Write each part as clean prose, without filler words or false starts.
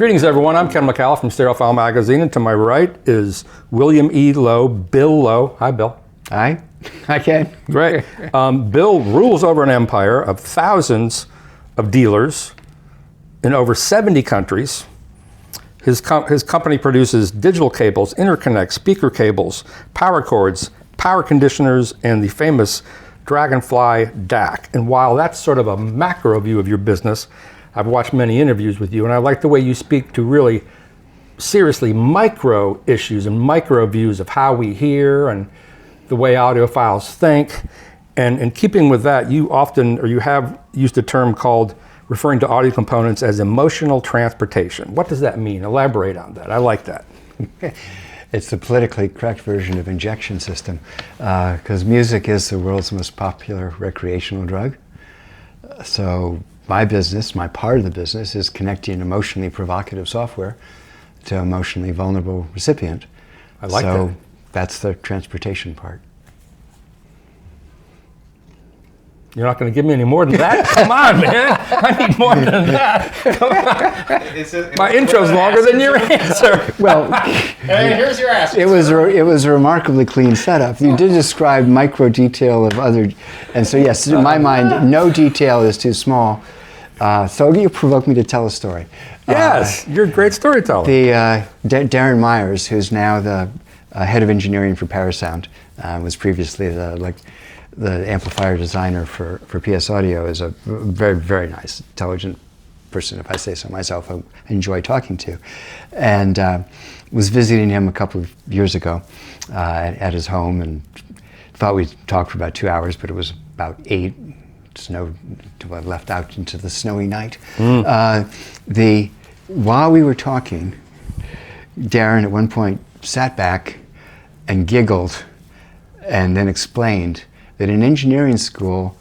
Greetings, everyone. I'm Ken McCall from Stereophile Magazine, and to my right is William E. Lowe, Bill Lowe. Hi, Bill. Hi. Hi, Ken. Great. Bill rules over an empire of thousands of dealers in over 70 countries. His company produces digital cables, interconnect, speaker cables, power cords, power conditioners, and the famous Dragonfly DAC. And while that's sort of a macro view of your business, I've watched many interviews with you, and I like the way you speak to really seriously micro issues and micro views of how we hear and the way audiophiles think. And in keeping with that, you have used a term called referring to audio components as emotional transportation. What does that mean? Elaborate on that. I like that. It's the politically correct version of injection system, because music is the world's most popular recreational drug. So my business, my part of the business, is connecting emotionally provocative software to emotionally vulnerable recipient. I like that. So that's the transportation part. You're not going to give me any more than that? Come on, man. I need more than that. Come on. My intro's longer than your answer. Well, and here's your answer. It was a remarkably clean setup. You did describe micro detail of other, and so yes, in my mind, no detail is too small. So you provoked me to tell a story. Yes, you're a great storyteller. Darren Myers, who's now the head of engineering for Power Sound, was previously the amplifier designer for PS Audio, is a very, very nice, intelligent person, if I say so myself. I enjoy talking to. And was visiting him a couple of years ago at his home, and thought we'd talk for about 2 hours, but it was about 8. Snow left out into the snowy night. While we were talking, Darren at one point sat back and giggled and then explained that in engineering school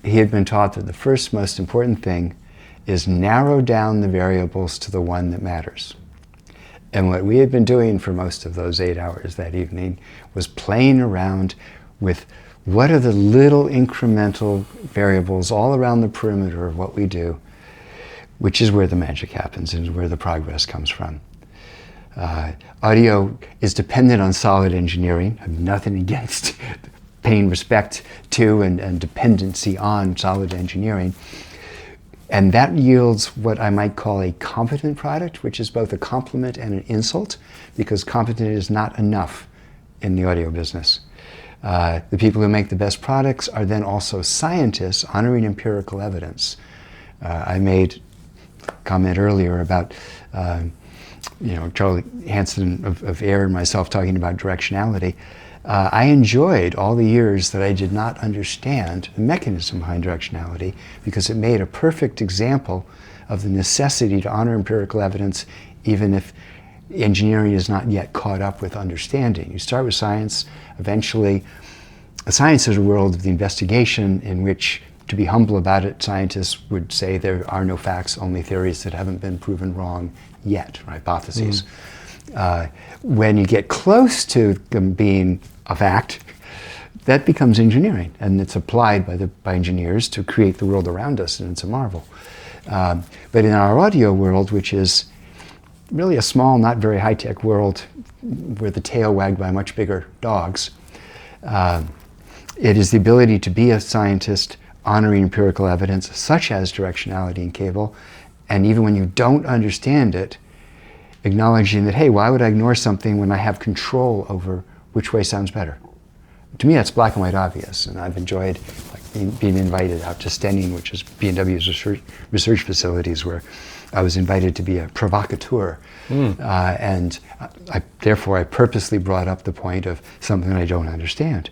he had been taught that the first most important thing is narrow down the variables to the one that matters. And what we had been doing for most of those 8 hours that evening was playing around with what are the little incremental variables all around the perimeter of what we do, which is where the magic happens and where the progress comes from. Audio is dependent on solid engineering. I have nothing against paying respect to and dependency on solid engineering. And that yields what I might call a competent product, which is both a compliment and an insult, because competent is not enough in the audio business. The people who make the best products are then also scientists honoring empirical evidence. I made a comment earlier about Charlie Hansen of Air and myself talking about directionality. I enjoyed all the years that I did not understand the mechanism behind directionality, because it made a perfect example of the necessity to honor empirical evidence, even if engineering is not yet caught up with understanding. You start with science. Eventually, science is a world of the investigation in which, to be humble about it, scientists would say there are no facts, only theories that haven't been proven wrong yet, or hypotheses. When you get close to them being a fact, that becomes engineering, and it's applied by engineers to create the world around us, and it's a marvel. But in our audio world, which is really a small, not very high-tech world where the tail wagged by much bigger dogs, it is the ability to be a scientist honoring empirical evidence, such as directionality in cable, and even when you don't understand it, acknowledging that, hey, why would I ignore something when I have control over which way sounds better? To me, that's black and white obvious, and I've enjoyed being invited out to Stenning, which is B&W's research facilities, where I was invited to be a provocateur. And therefore I purposely brought up the point of something I don't understand.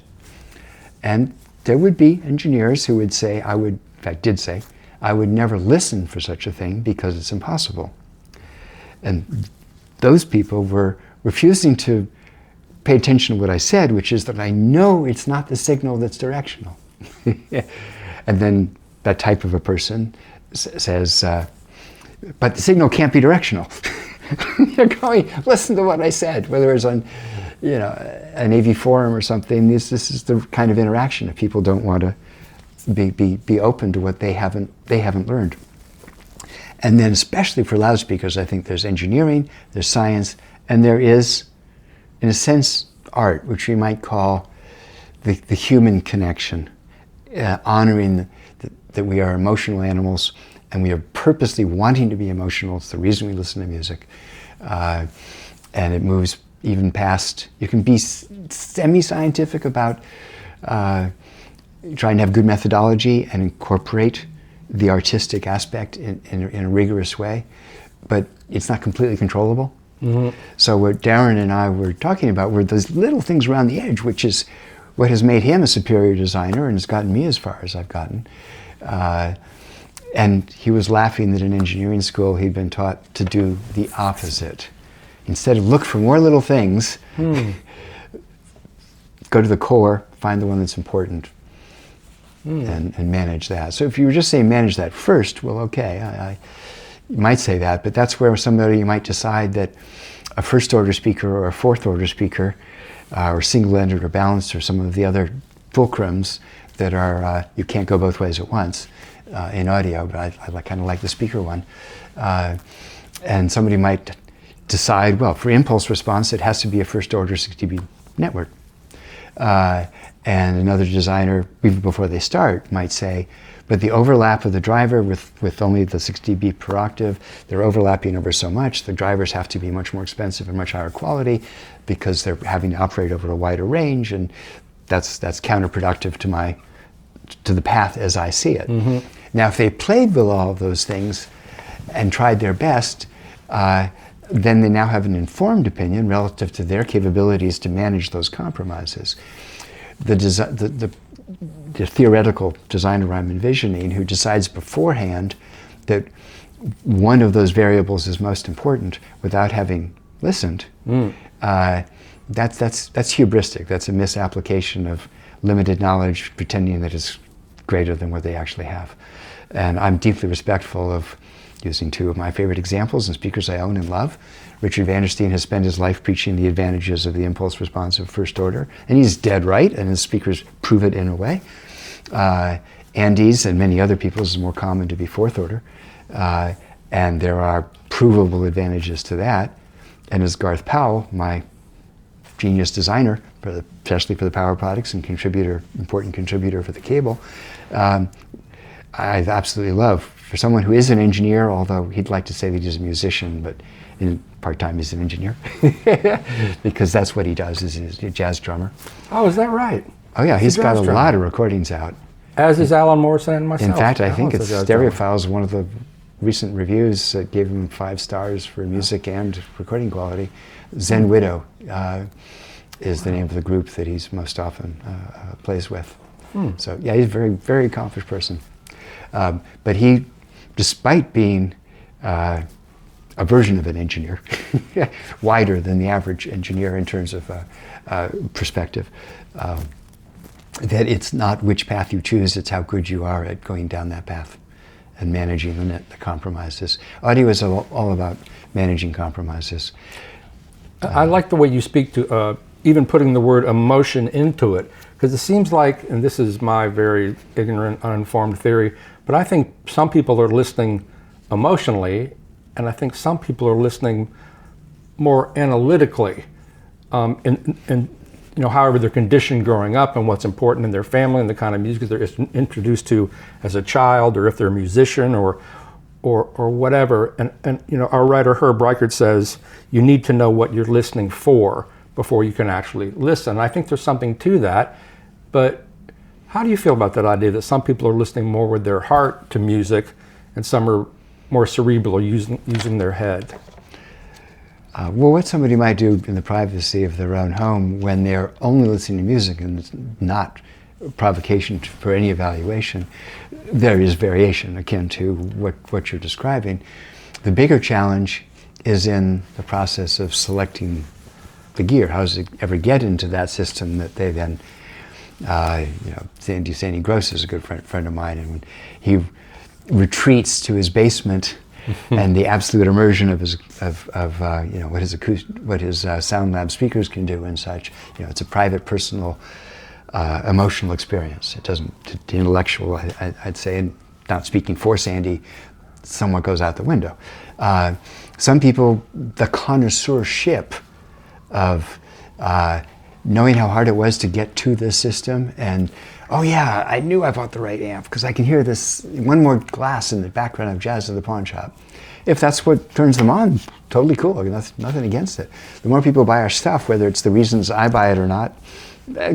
And there would be engineers who would say, did say, I would never listen for such a thing because it's impossible. And those people were refusing to pay attention to what I said, which is that I know it's not the signal that's directional. And then that type of a person says, but the signal can't be directional. You're going, listen to what I said, whether it's on an AV forum or something. This is the kind of interaction if people don't want to be open to what they haven't learned. And then especially for loudspeakers, I think there's engineering, there's science, and there is, in a sense, art, which we might call the human connection, honoring that we are emotional animals and we are purposely wanting to be emotional. It's the reason we listen to music. And it moves even past, you can be semi-scientific about trying to have good methodology and incorporate the artistic aspect in a rigorous way, but it's not completely controllable. Mm-hmm. So what Darren and I were talking about were those little things around the edge, which is what has made him a superior designer and has gotten me as far as I've gotten. And he was laughing that in engineering school he'd been taught to do the opposite. Instead of look for more little things, go to the core, find the one that's important, and manage that. So if you were just saying manage that first, well, okay, you might say that, but that's where somebody might decide that a first order speaker or a fourth order speaker or single-ended or balanced or some of the other fulcrums that are, you can't go both ways at once in audio, but I kind of like the speaker one. And somebody might decide, well, for impulse response, it has to be a first order 60dB network. And another designer, even before they start, might say, but the overlap of the driver with only the 6 dB per octave, they're overlapping over so much, the drivers have to be much more expensive and much higher quality because they're having to operate over a wider range, and that's counterproductive to the path as I see it. Mm-hmm. Now, if they played with all of those things and tried their best, then they now have an informed opinion relative to their capabilities to manage those compromises. The theoretical designer I'm envisioning who decides beforehand that one of those variables is most important without having listened, that's hubristic. That's a misapplication of limited knowledge, pretending that it's greater than what they actually have. And I'm deeply respectful of using two of my favorite examples and speakers I own and love. Richard Vandersteen has spent his life preaching the advantages of the impulse responsive first order, and he's dead right, and his speakers prove it in a way. Andy's and many other people's is more common to be fourth order, and there are provable advantages to that. And as Garth Powell, my genius designer, especially for the power products and important contributor for the cable, I absolutely love. For someone who is an engineer, although he'd like to say that he's a musician, but in part-time he's an engineer, because that's what he does, is he's a jazz drummer. Oh, is that right? Oh yeah, he's got a lot of recordings out. As is Alan Morrison and myself. In fact, I think it's Stereophile's one of the recent reviews that gave him 5 stars for music and recording quality. Zen Widow is the name of the group that he's most often plays with. So yeah, he's a very, very accomplished person. But he, despite being a version of an engineer, wider than the average engineer in terms of perspective, that it's not which path you choose, it's how good you are at going down that path and managing the compromises. Audio is all about managing compromises. I like the way you speak to even putting the word emotion into it, because it seems like, and this is my very ignorant, uninformed theory, but I think some people are listening emotionally, and I think some people are listening more analytically, and however they're conditioned growing up and what's important in their family and the kind of music they're introduced to as a child, or if they're a musician or whatever. And our writer Herb Reichert says you need to know what you're listening for before you can actually listen. I think there's something to that, but how do you feel about that idea that some people are listening more with their heart to music and some are more cerebral, using their head? Well, what somebody might do in the privacy of their own home when they're only listening to music and it's not provocation for any evaluation, there is variation akin to what you're describing. The bigger challenge is in the process of selecting the gear. How does it ever get into that system that they then, Sandy Gross is a good friend of mine, and when he retreats to his basement and the absolute immersion of his what his Sound Lab speakers can do and such, it's a private, personal, emotional experience. It doesn't, the intellectual, I'd say, and not speaking for Sandy, somewhat goes out the window. Some people, the connoisseurship of knowing how hard it was to get to this system, and oh yeah, I knew I bought the right amp because I can hear this one more glass in the background of Jazz at the Pawn Shop. If that's what turns them on, totally cool. I mean, that's nothing against it. The more people buy our stuff, whether it's the reasons I buy it or not,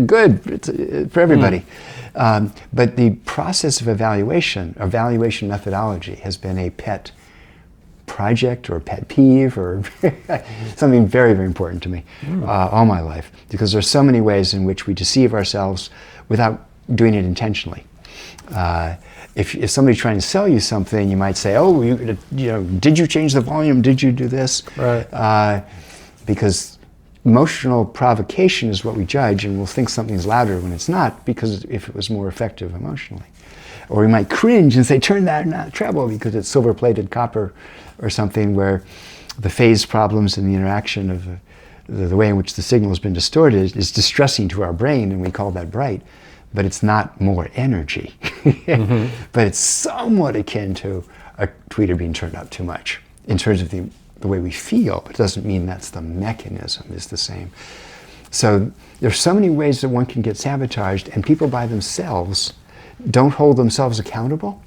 good, it's for everybody. But the process of evaluation methodology has been a pet project or pet peeve or something very, very important to me all my life, because there's so many ways in which we deceive ourselves without doing it intentionally. If somebody's trying to sell you something, you might say, "Oh, did you change the volume? Did you do this?" Right. Because emotional provocation is what we judge, and we'll think something's louder when it's not, because if it was more effective emotionally. Or we might cringe and say, "Turn that treble," because it's silver-plated copper or something, where the phase problems and the interaction of the way in which the signal has been distorted is distressing to our brain, and we call that bright. But it's not more energy. But it's somewhat akin to a tweeter being turned up too much in terms of the way we feel, but it doesn't mean that's the mechanism is the same. So there's so many ways that one can get sabotaged, and people by themselves don't hold themselves accountable.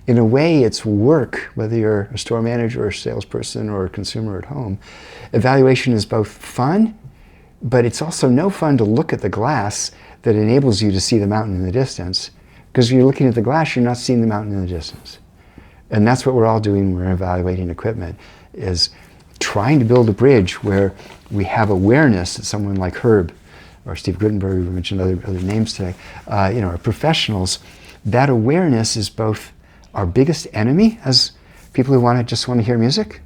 In a way, it's work, whether you're a store manager or a salesperson or a consumer at home. Evaluation is both fun, but it's also no fun to look at the glass that enables you to see the mountain in the distance. Because when you're looking at the glass, you're not seeing the mountain in the distance. And that's what we're all doing when we're evaluating equipment, is trying to build a bridge where we have awareness that someone like Herb or Steve Gutenberg, we mentioned other names today, are professionals. That awareness is both our biggest enemy as people who just want to hear music.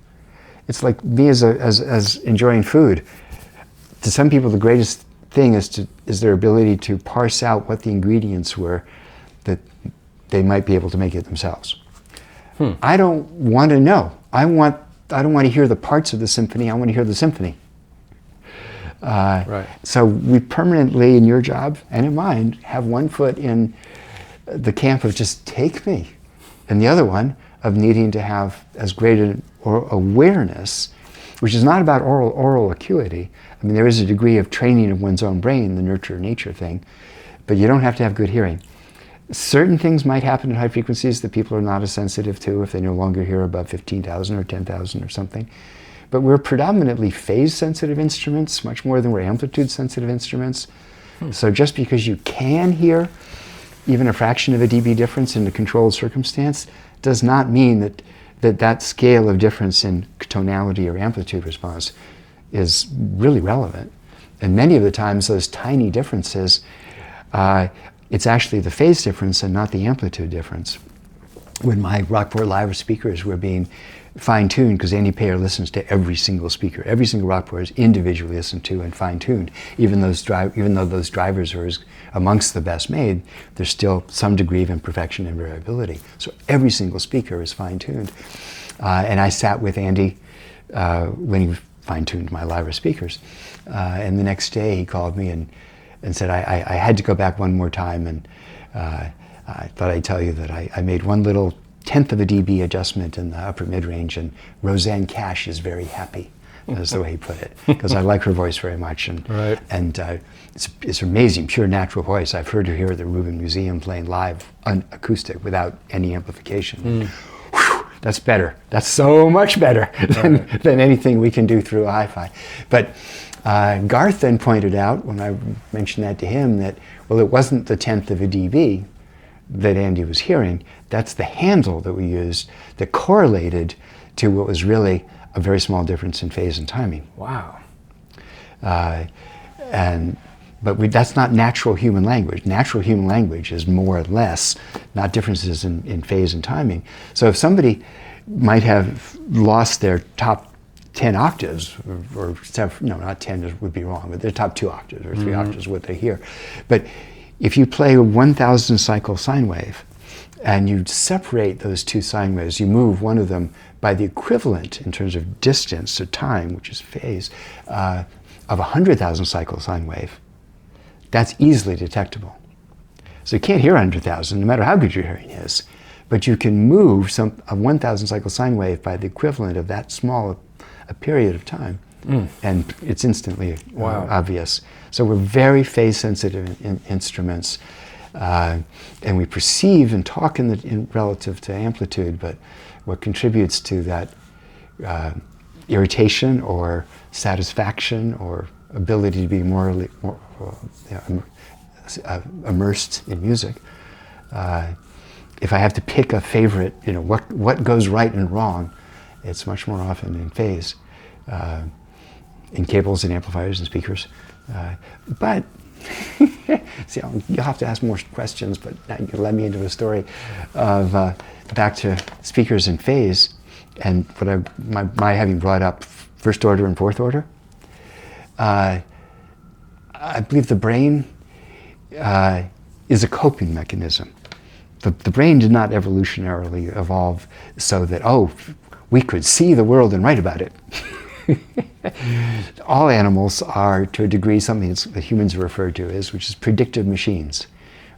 It's like me as enjoying food. To some people, the greatest thing is their ability to parse out what the ingredients were that they might be able to make it themselves. I don't want to know. I don't want to hear the parts of the symphony. I want to hear the symphony. Right. So we permanently, in your job and in mine, have one foot in the camp of just take me, and the other one of needing to have as great an awareness, which is not about oral acuity. I mean, there is a degree of training of one's own brain, the nurture nature thing, but you don't have to have good hearing. Certain things might happen at high frequencies that people are not as sensitive to if they no longer hear above 15,000 or 10,000 or something. But we're predominantly phase-sensitive instruments, much more than we're amplitude-sensitive instruments. So just because you can hear even a fraction of a dB difference in a controlled circumstance does not mean that scale of difference in tonality or amplitude response is really relevant. And many of the times those tiny differences, it's actually the phase difference and not the amplitude difference. When my Rockport Live speakers were being fine-tuned, because Andy Payer listens to every single speaker, every single Rockport is individually listened to and fine-tuned. Even though those drivers are amongst the best made, there's still some degree of imperfection and variability. So every single speaker is fine-tuned. And I sat with Andy when he fine-tuned my Lyra speakers. And the next day he called me and said, I had to go back one more time, and I thought I'd tell you that I made one little 1/10 of a dB adjustment in the upper mid-range, and Roseanne Cash is very happy. That's the way he put it, because I like her voice very much, and right. It's amazing, pure natural voice. I've heard her here at the Rubin Museum playing live acoustic without any amplification. Whew, that's better. That's so much better than anything we can do through a hi-fi. But Garth then pointed out, when I mentioned that to him, that, well, it wasn't the 1/10 of a dB that Andy was hearing. That's the handle that we used that correlated to what was really a very small difference in phase and timing. Wow. But that's not natural human language. Natural human language is more or less not differences in phase and timing. So if somebody might have lost their top 10 octaves, or no, not 10 would be wrong, but their top 2 octaves or 3 octaves, what they hear. But if you play a 1,000 cycle sine wave and you separate those 2 sine waves, you move one of them by the equivalent in terms of distance to time, which is phase, of a 100,000 cycle sine wave, that's easily detectable. So you can't hear 100,000, no matter how good your hearing is. But you can move a 1,000 cycle sine wave by the equivalent of that small a period of time, and it's instantly obvious. So we're very phase sensitive instruments, and we perceive and talk in relative to amplitude, but what contributes to that irritation or satisfaction or ability to be more immersed in music. If I have to pick a favorite, what goes right and wrong, it's much more often in phase, in cables and amplifiers and speakers. But see, you'll have to ask more questions, but now you can let me into a story of back to speakers in phase, and my having brought up first order and fourth order. I believe the brain is a coping mechanism. The brain did not evolutionarily evolve so that, we could see the world and write about it. All animals are, to a degree, something that humans refer to as, which is predictive machines.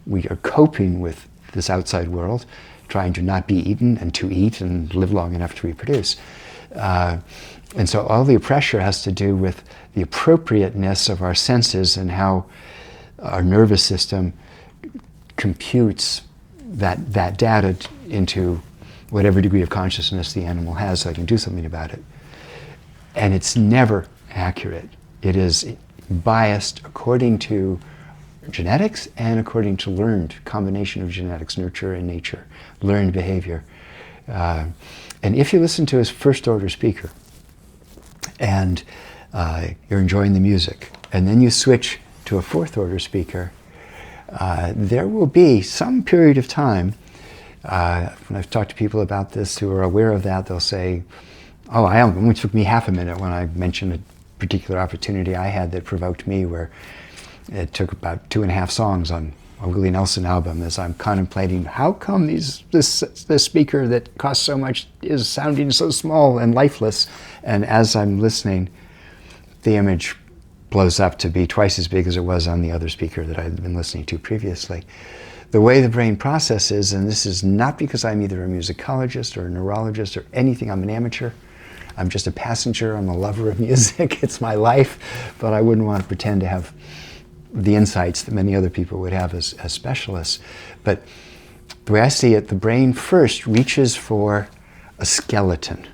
We are coping with this outside world, trying to not be eaten and to eat and live long enough to reproduce. And so all the pressure has to do with the appropriateness of our senses and how our nervous system computes that data into whatever degree of consciousness the animal has, so I can do something about it. And it's never accurate. It is biased according to genetics and according to learned combination of genetics, nurture and nature, learned behavior. And if you listen to a first order speaker and you're enjoying the music, and then you switch to a fourth order speaker, there will be some period of time, when I've talked to people about this who are aware of that, they'll say, it only took me half a minute when I mentioned a particular opportunity I had that provoked me, where it took about 2.5 songs on a Willie Nelson album as I'm contemplating, how come this speaker that costs so much is sounding so small and lifeless? And as I'm listening, the image blows up to be twice as big as it was on the other speaker that I had been listening to previously. The way the brain processes, and this is not because I'm either a musicologist or a neurologist or anything, I'm an amateur. I'm just a passenger, I'm a lover of music, it's my life, but I wouldn't want to pretend to have the insights that many other people would have as specialists. But the way I see it, the brain first reaches for a skeleton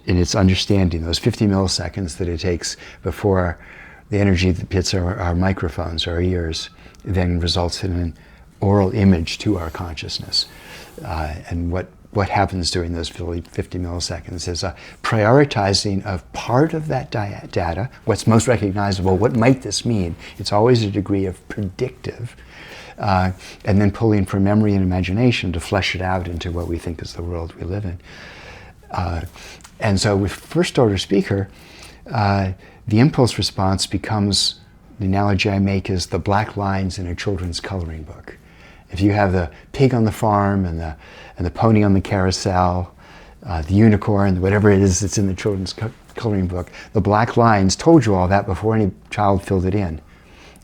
in its understanding, those 50 milliseconds that it takes before the energy that hits our microphones, our ears, then results in an oral image to our consciousness. And what happens during those 50 milliseconds is a prioritizing of part of that data, what's most recognizable, what might this mean? It's always a degree of predictive, and then pulling from memory and imagination to flesh it out into what we think is the world we live in. And so with first order speaker, the impulse response becomes, the analogy I make is the black lines in a children's coloring book. If you have the pig on the farm and the pony on the carousel, the unicorn, whatever it is that's in the children's coloring book, the black lines told you all that before any child filled it in.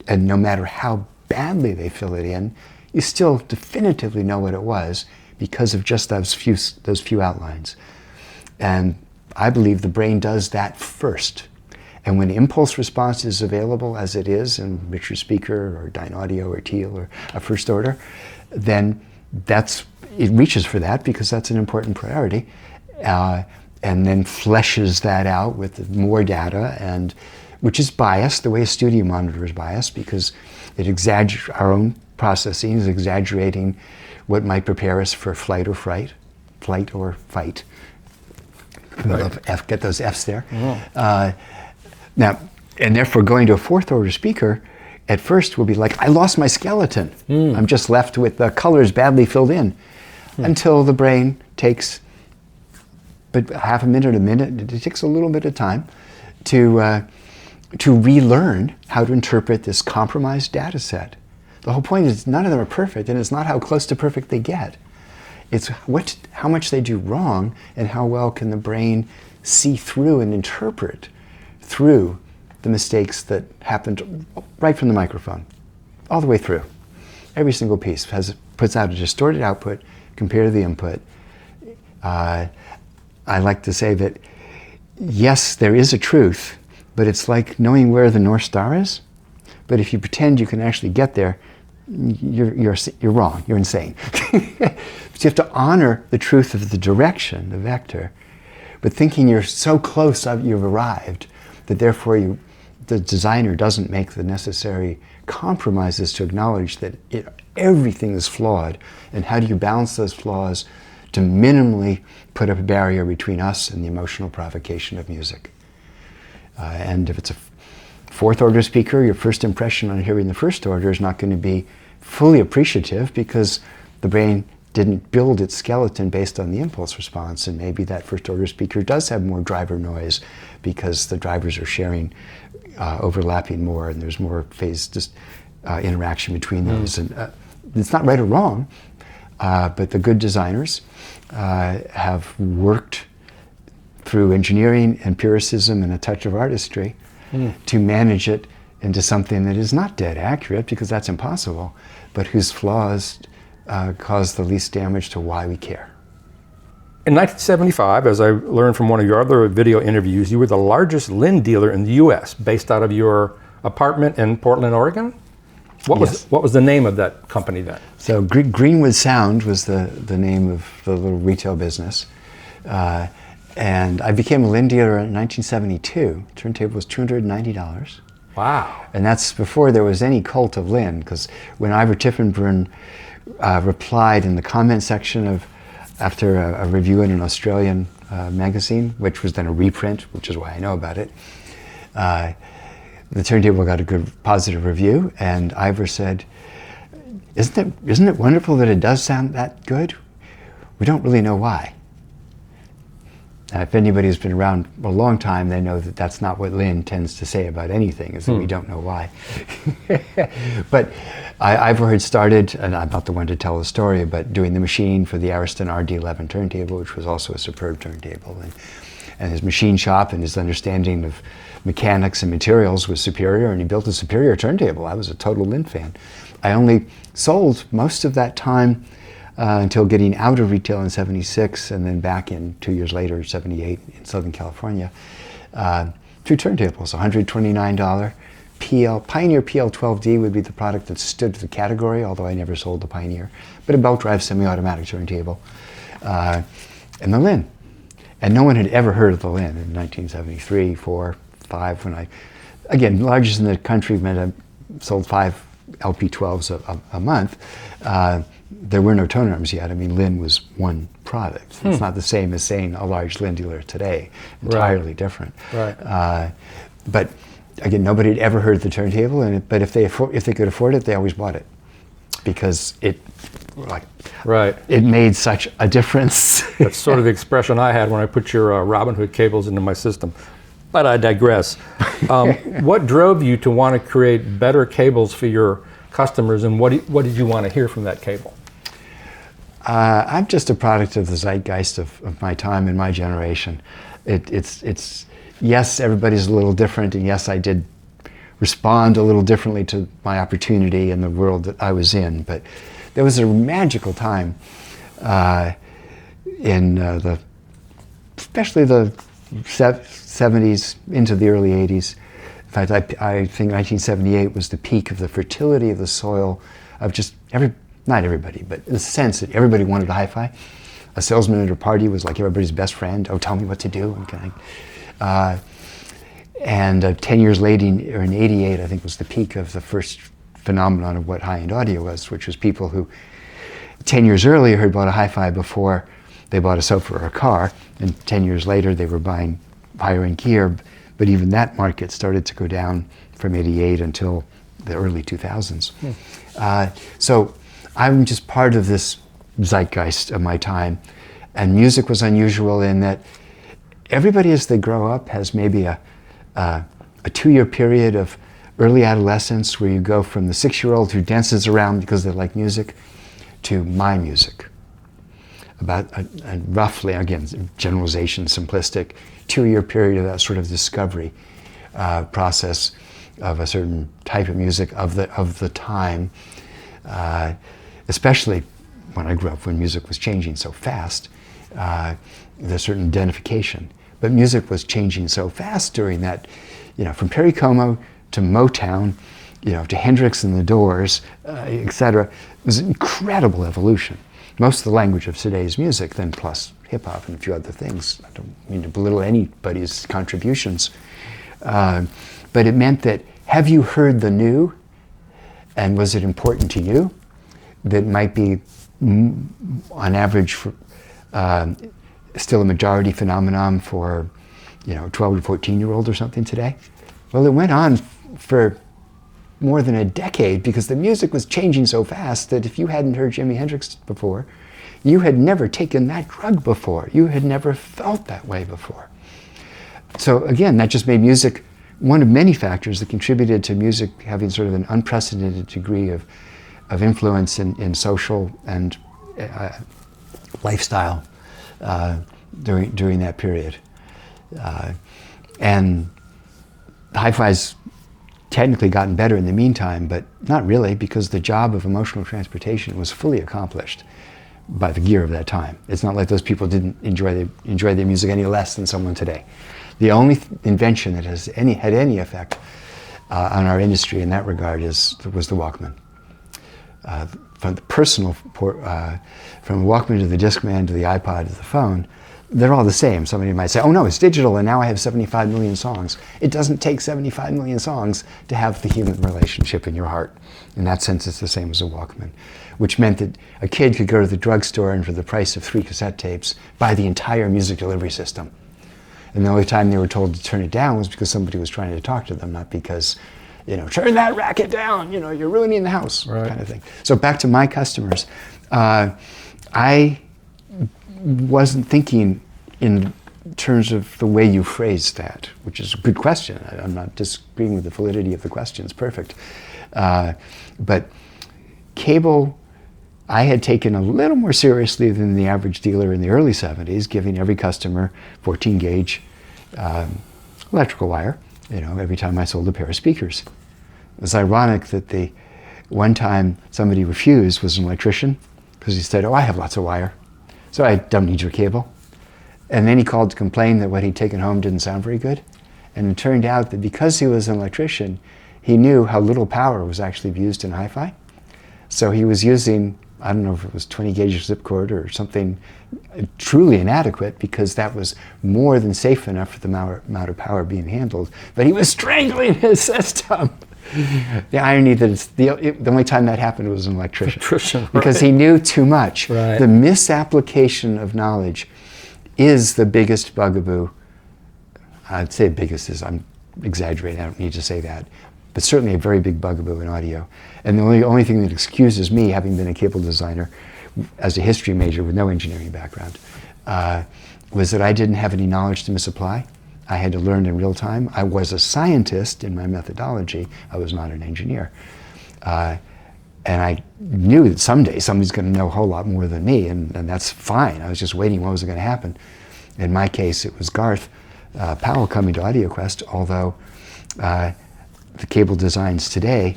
And no matter how badly they fill it in, you still definitively know what it was because of just those few outlines. And I believe the brain does that first. And when impulse response is available, as it is in Richard Speaker or Dyne Audio or Teal or a first order, then it reaches for that because that's an important priority, and then fleshes that out with more data, and which is biased, the way a studio monitor is biased, because it exaggerates, our own processing is exaggerating what might prepare us for flight or fight. Right. Get those F's there. Oh. Now, and therefore going to a fourth order speaker, at first will be like, I lost my skeleton. I'm just left with the colors badly filled in. Until the brain takes half a minute, it takes a little bit of time to relearn how to interpret this compromised data set. The whole point is none of them are perfect, and it's not how close to perfect they get. It's how much they do wrong and how well can the brain see through and interpret through the mistakes that happened right from the microphone, all the way through. Every single piece puts out a distorted output compare the input. I like to say that, yes, there is a truth, but it's like knowing where the North Star is. But if you pretend you can actually get there, you're wrong, you're insane. But you have to honor the truth of the direction, the vector. But thinking you're so close, you've arrived, that therefore the designer doesn't make the necessary compromises to acknowledge that everything is flawed. And how do you balance those flaws to minimally put up a barrier between us and the emotional provocation of music? And if it's a fourth order speaker, your first impression on hearing the first order is not going to be fully appreciative because the brain didn't build its skeleton based on the impulse response, and maybe that first order speaker does have more driver noise because the drivers are sharing, overlapping more, and there's more phase interaction between those. And it's not right or wrong, but the good designers have worked through engineering, empiricism, and a touch of artistry to manage it into something that is not dead accurate, because that's impossible, but whose flaws cause the least damage to why we care. In 1975, as I learned from one of your other video interviews, you were the largest Linn dealer in the U.S., based out of your apartment in Portland, Oregon? What was the name of that company then? So Greenwood Sound was the name of the little retail business. And I became a Linn dealer in 1972. Turntable was $290. Wow. And that's before there was any cult of Linn, because when Ivor Tiffenbrun replied in the comment section after a review in an Australian magazine, which was then a reprint, which is why I know about it, the turntable got a good positive review, and Ivor said, isn't it wonderful that it does sound that good? We don't really know why. If anybody's been around a long time, they know that that's not what Linn tends to say about anything, is that we don't know why. But Ivor had started, and I'm not the one to tell the story, but doing the machine for the Ariston RD11 turntable, which was also a superb turntable. And his machine shop and his understanding of mechanics and materials was superior, and he built a superior turntable. I was a total Linn fan. I only sold most of that time until getting out of retail in '76, and then back in 2 years later, '78, in Southern California. Two turntables, $129 Pioneer PL12D would be the product that stood to the category, although I never sold the Pioneer, but a belt drive semi-automatic turntable, and the Linn. And no one had ever heard of the Linn in 1973, 4, 5, when I, again, largest in the country, meant I sold 5 LP12s a month. There were no tone arms yet. I mean, Linn was one product. It's not the same as saying a large Linn dealer today. Entirely different. Right. But again, nobody had ever heard the turntable. But if they could afford it, they always bought it because it made such a difference. That's sort of the expression I had when I put your Robin Hood cables into my system. But I digress. What drove you to want to create better cables for your customers, and what did you want to hear from that cable? I'm just a product of the zeitgeist of my time and my generation. It's yes, everybody's a little different, and yes, I did respond a little differently to my opportunity and the world that I was in. But there was a magical time in especially the 70s into the early 80s. In fact, I think 1978 was the peak of the fertility of the soil of just not everybody, but in the sense that everybody wanted a hi-fi. A salesman at a party was like everybody's best friend. Oh, tell me what to do. And 10 years later, or in 88, I think was the peak of the first phenomenon of what high-end audio was, which was people who 10 years earlier had bought a hi-fi before they bought a sofa or a car, and 10 years later they were buying higher-end gear. But even that market started to go down from 88 until the early 2000s. So I'm just part of this zeitgeist of my time. And music was unusual in that everybody as they grow up has maybe a 2-year period of early adolescence where you go from the 6-year-old who dances around because they like music to my music. About roughly, again, generalization, simplistic, 2-year period of that sort of discovery process of a certain type of music of the time, especially when I grew up, when music was changing so fast, there's a certain identification. But music was changing so fast during that, from Perry Como to Motown, to Hendrix and the Doors, etc. It was an incredible evolution. Most of the language of today's music, then plus hip-hop and a few other things. I don't mean to belittle anybody's contributions. But it meant that, have you heard the new? And was it important to you? That might be, on average, still a majority phenomenon for, 12 to 14-year-old or something today. Well, it went on for more than a decade because the music was changing so fast that if you hadn't heard Jimi Hendrix before, you had never taken that drug before. You had never felt that way before. So again, that just made music one of many factors that contributed to music having sort of an unprecedented degree of influence in social and lifestyle during that period. And hi-fi's technically gotten better in the meantime, but not really, because the job of emotional transportation was fully accomplished by the gear of that time. It's not like those people didn't enjoy their music any less than someone today. The only invention that had any effect on our industry in that regard was the Walkman. From the personal, from the Walkman to the Discman to the iPod to the phone, they're all the same. Somebody might say, oh no, it's digital and now I have 75 million songs. It doesn't take 75 million songs to have the human relationship in your heart. In that sense, it's the same as a Walkman, which meant that a kid could go to the drugstore and for the price of 3 cassette tapes, buy the entire music delivery system. And the only time they were told to turn it down was because somebody was trying to talk to them, not because, turn that racket down, you're ruining the house, right, kind of thing. So back to my customers. I wasn't thinking in terms of the way you phrased that, which is a good question. I'm not disagreeing with the validity of the question, it's perfect. But cable, I had taken a little more seriously than the average dealer in the early 70s, giving every customer 14 gauge electrical wire, every time I sold a pair of speakers. It was ironic that the one time somebody refused was an electrician, because he said, oh, I have lots of wire, so I don't need your cable. And then he called to complain that what he'd taken home didn't sound very good. And it turned out that because he was an electrician, he knew how little power was actually used in hi-fi. So he was using, I don't know if it was 20 gauge zipcord or something truly inadequate, because that was more than safe enough for the amount of power being handled. But he was strangling his system. The irony that it's the only time that happened was an electrician, because he knew too much. Right. The misapplication of knowledge is the biggest bugaboo. I'd say biggest is, I'm exaggerating, I don't need to say that, but certainly a very big bugaboo in audio. And the only thing that excuses me, having been a cable designer as a history major with no engineering background, was that I didn't have any knowledge to misapply. I had to learn in real time. I was a scientist in my methodology. I was not an engineer. And I knew that someday somebody's going to know a whole lot more than me, and that's fine. I was just waiting what was going to happen. In my case, it was Garth Powell coming to AudioQuest, although the cable designs today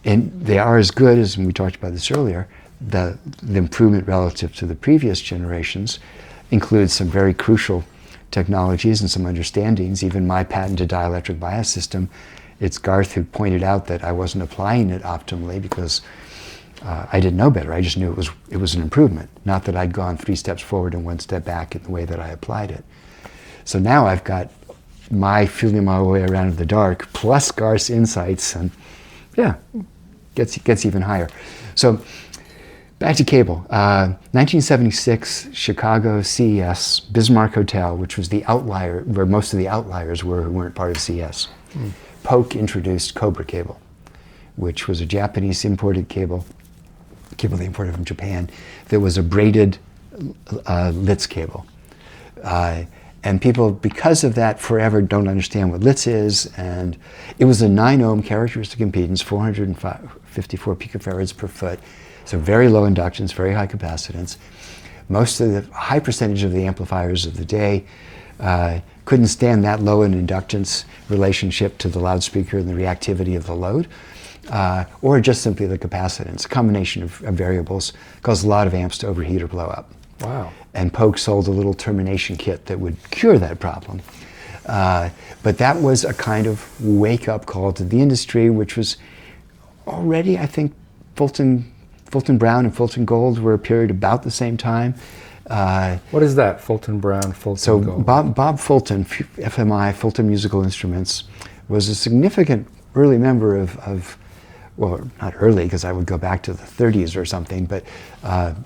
they are as good as, and we talked about this earlier, the improvement relative to the previous generations includes some very crucial technologies and some understandings. Even my patented dielectric bias system, it's Garth who pointed out that I wasn't applying it optimally because I didn't know better. I just knew it was an improvement, not that I'd gone 3 steps forward and 1 step back in the way that I applied it. So now I've got my feeling my way around in the dark plus Garth's insights, and yeah, gets even higher. So back to cable. 1976, Chicago CES, Bismarck Hotel, which was the outlier, where most of the outliers were who weren't part of CES. Polk introduced Cobra cable, which was a Japanese imported cable they imported from Japan, that was a braided Litz cable. And people, because of that, forever don't understand what Litz is. And it was a 9 ohm characteristic impedance, 454 picofarads per foot. So very low inductance, very high capacitance. Most of the high percentage of the amplifiers of the day couldn't stand that low an inductance relationship to the loudspeaker and the reactivity of the load. or just simply the capacitance. A combination of variables caused a lot of amps to overheat or blow up. Wow. And Polk sold a little termination kit that would cure that problem. But that was a kind of wake-up call to the industry, which was already, I think, Fulton Brown and Fulton Gold were a period about the same time. What is that, Fulton Brown, Fulton Gold? Bob Fulton, FMI, Fulton Musical Instruments, was a significant early member of well, not early, because I would go back to the 30s or something, but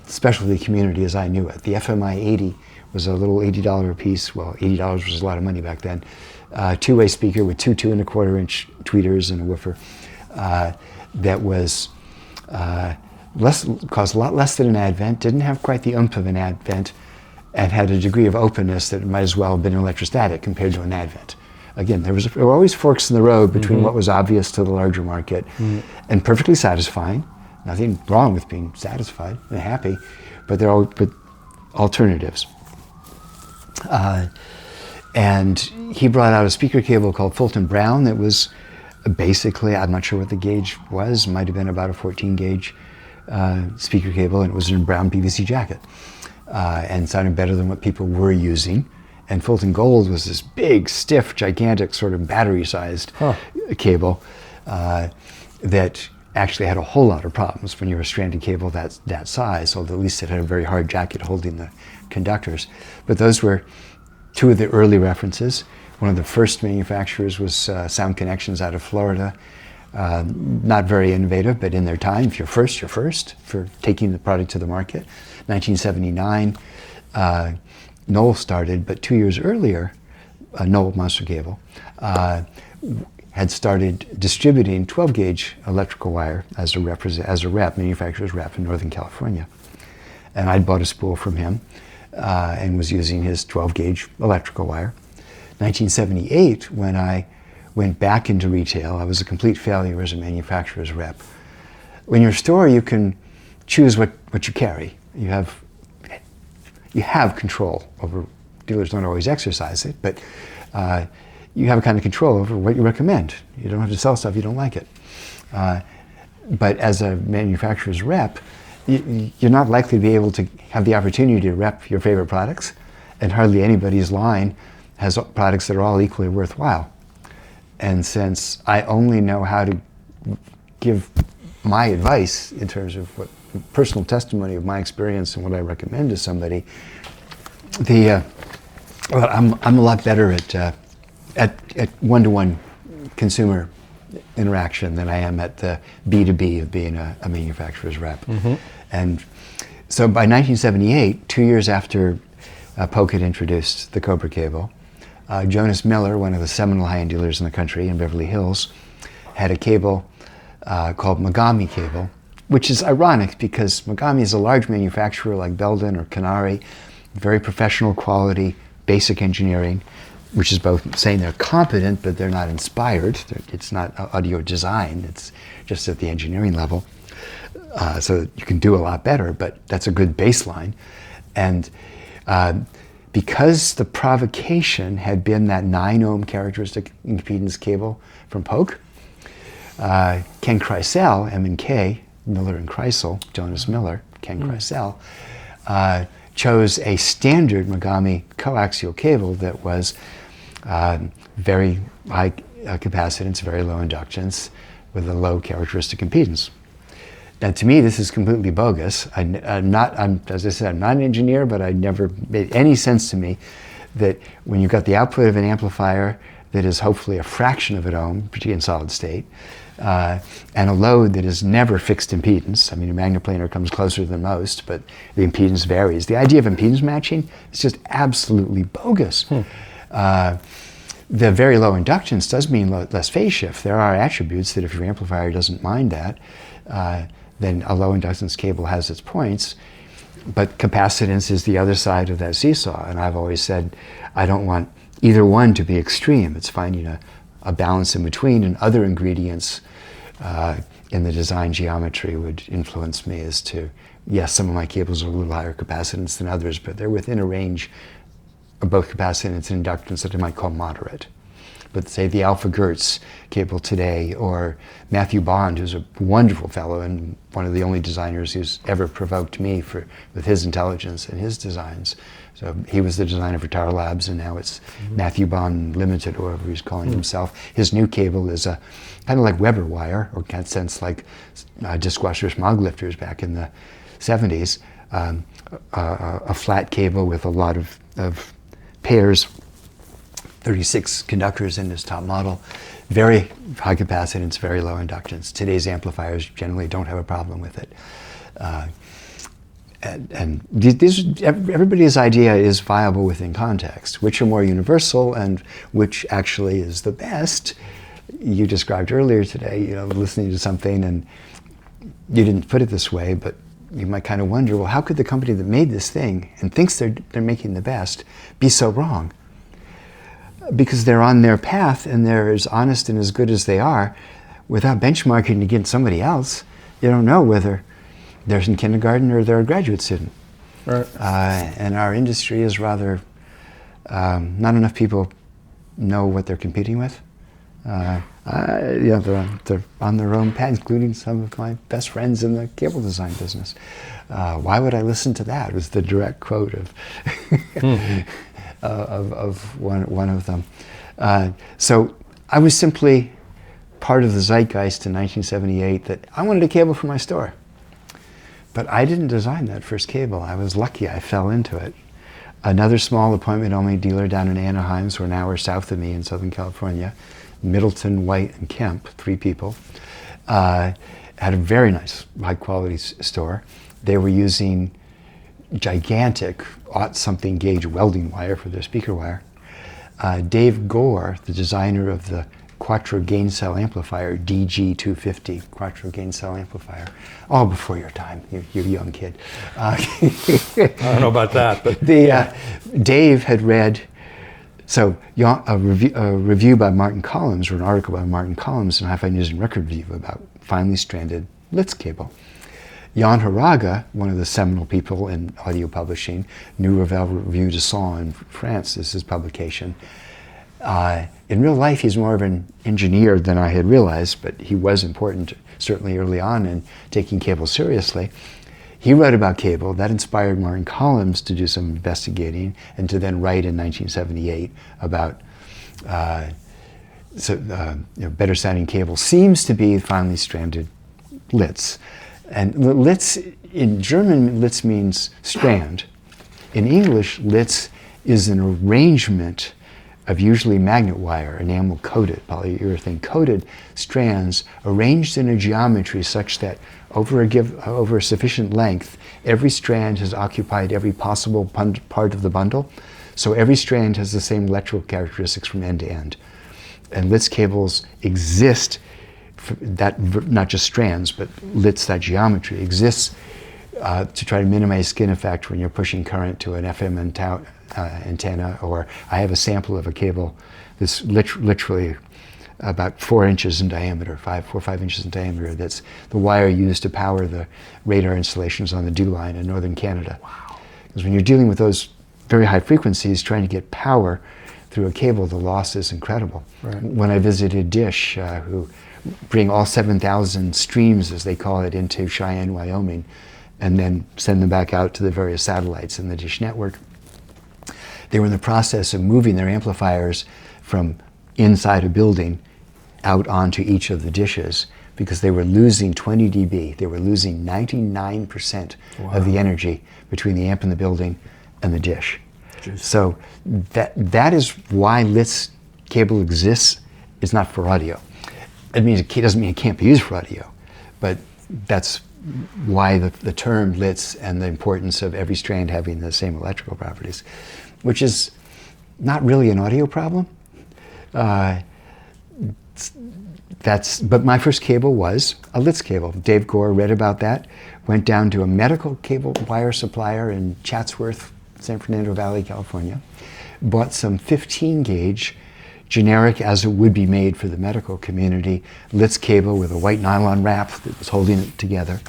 specialty community as I knew it. The FMI 80 was a little $80 a piece. Well, $80 was a lot of money back then. Two-way speaker with two 2¼ inch tweeters and a woofer that was cost a lot less than an Advent, didn't have quite the oomph of an Advent, and had a degree of openness that might as well have been electrostatic compared to an Advent. Again, there were always forks in the road between what was obvious to the larger market and perfectly satisfying. Nothing wrong with being satisfied and happy, but they're all alternatives. And he brought out a speaker cable called Fulton Brown that was basically, I'm not sure what the gauge was, might have been about a 14 gauge speaker cable, and it was in a brown PVC jacket and sounded better than what people were using. And Fulton Gold was this big, stiff, gigantic, sort of battery-sized cable that actually had a whole lot of problems when you were a stranded cable that size, although at least it had a very hard jacket holding the conductors. But those were two of the early references. One of the first manufacturers was Sound Connections out of Florida. Not very innovative, but in their time, if you're first, you're first for taking the product to the market. 1979, Knoll started, but 2 years earlier, Knoll Monster Cable had started distributing 12-gauge electrical wire as a rep, manufacturer's rep in Northern California. And I'd bought a spool from him and was using his 12-gauge electrical wire. 1978, when I went back into retail, I was a complete failure as a manufacturer's rep. When you're a store, you can choose what you carry. You have control over, dealers don't always exercise it, but you have a kind of control over what you recommend. You don't have to sell stuff you don't like it. But as a manufacturer's rep, you're not likely to be able to have the opportunity to rep your favorite products, and hardly anybody's line has products that are all equally worthwhile. And since I only know how to give my advice in terms of what personal testimony of my experience and what I recommend to somebody, I'm a lot better at one-to-one consumer interaction than I am at the B2B of being a manufacturer's rep. And so by 1978, 2 years after Polk had introduced the Cobra cable, Jonas Miller, one of the seminal high-end dealers in the country in Beverly Hills, had a cable called Megami cable, which is ironic because Megami is a large manufacturer like Belden or Canary, very professional quality, basic engineering, which is both saying they're competent, but they're not inspired. It's not audio design, it's just at the engineering level. So you can do a lot better, but that's a good baseline. And because the provocation had been that 9-ohm characteristic impedance cable from Polk, Ken Kreisel, M&K, Miller and Kreisel, Jonas Miller, Ken Kreisel, chose a standard Megami coaxial cable that was very high capacitance, very low inductance, with a low characteristic impedance. Now, to me, this is completely bogus. As I said, I'm not an engineer, but it never made any sense to me that when you've got the output of an amplifier that is hopefully a fraction of an ohm, particularly in solid state, and a load that is never fixed impedance. I mean, a magneplanar comes closer than most, but the impedance varies. The idea of impedance matching is just absolutely bogus. The very low inductance does mean less phase shift. There are attributes that if your amplifier doesn't mind that, then a low inductance cable has its points, but capacitance is the other side of that seesaw. And I've always said, I don't want either one to be extreme. It's finding a balance in between, and other ingredients in the design geometry would influence me as to, yes, some of my cables are a little higher capacitance than others, but they're within a range of both capacitance and inductance that I might call moderate. but say the Alpha Gertz cable today, or Matthew Bond, who's a wonderful fellow and one of the only designers who's ever provoked me with his intelligence and his designs. So he was the designer for Tower Labs, and now it's Matthew Bond Limited, or whatever he's calling himself. His new cable is a kind of like Weber wire, or in that sense like dishwasher smog lifters back in the 70s. A flat cable with a lot of pairs, 36 conductors in this top model. Very high capacitance, very low inductance. Today's amplifiers generally don't have a problem with it. And everybody's idea is viable within context. Which are more universal and which actually is the best? You described earlier today, listening to something, and you didn't put it this way, but you might kind of wonder, well, how could the company that made this thing and thinks they're making the best be so wrong? Because they're on their path and they're as honest and as good as they are, without benchmarking against somebody else. You don't know whether they're in kindergarten or they're a graduate student. Right. And our industry is rather, not enough people know what they're competing with. They're on their own path, including some of my best friends in the cable design business. Why would I listen to that? Was the direct quote of of one of them. So I was simply part of the zeitgeist in 1978 that I wanted a cable for my store. But I didn't design that first cable. I was lucky I fell into it. Another small appointment-only dealer down in Anaheim, so an hour south of me in Southern California, Middleton, White, and Kemp, 3 people, had a very nice, high-quality store. They were using gigantic aught-something gauge welding wire for their speaker wire. Dave Gore, the designer of the Quattro gain cell amplifier, DG250 Quattro gain cell amplifier, all before your time, you young kid. I don't know about that, but Dave had read a review by Martin Collins, or an article by Martin Collins in Hi-Fi News and Record Review about finely stranded Litz cable. Jan Haraga, one of the seminal people in audio publishing, New Revue de Son in France is his publication. In real life, he's more of an engineer than I had realized, but he was important, certainly early on, in taking cable seriously. He wrote about cable. That inspired Martin Collins to do some investigating and to then write in 1978 about better sounding cable seems to be finely stranded Litz. And Litz, in German, Litz means strand. In English, Litz is an arrangement of usually magnet wire, enamel-coated, polyurethane-coated strands arranged in a geometry such that over a sufficient length, every strand has occupied every possible part of the bundle. So every strand has the same electrical characteristics from end to end. And Litz cables exist, not just strands, but Litz, that geometry, exists to try to minimize skin effect when you're pushing current to an FM antenna, or I have a sample of a cable that's literally about 4 inches in diameter, 4 or 5 inches in diameter. That's the wire used to power the radar installations on the Dew Line in northern Canada. Wow. Because when you're dealing with those very high frequencies, trying to get power through a cable, the loss is incredible. Right. When I visited Dish, who bring all 7,000 streams, as they call it, into Cheyenne, Wyoming, and then send them back out to the various satellites in the Dish network, they were in the process of moving their amplifiers from inside a building out onto each of the dishes because they were losing 20 dB. They were losing 99% of the energy between the amp in the building and the dish. Jeez. So that is why Litz cable exists. It's not for audio. It doesn't mean it can't be used for audio, but that's why the term Litz and the importance of every strand having the same electrical properties, which is not really an audio problem. But my first cable was a Litz cable. Dave Gore read about that, went down to a medical cable wire supplier in Chatsworth, San Fernando Valley, California, bought some 15 gauge, generic as it would be made for the medical community, Litz cable with a white nylon wrap that was holding it together.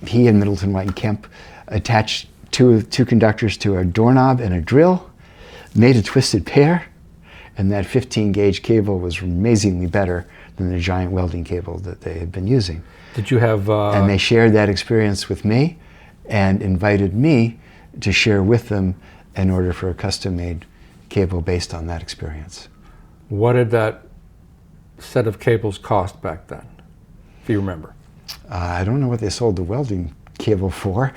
He and Middleton, White, and Kemp attached two conductors to a doorknob and a drill, made a twisted pair, and that 15 gauge cable was amazingly better than the giant welding cable that they had been using. Did you have... And they shared that experience with me and invited me to share with them in order for a custom-made cable based on that experience. What did that set of cables cost back then, if you remember? I don't know what they sold the welding cable for.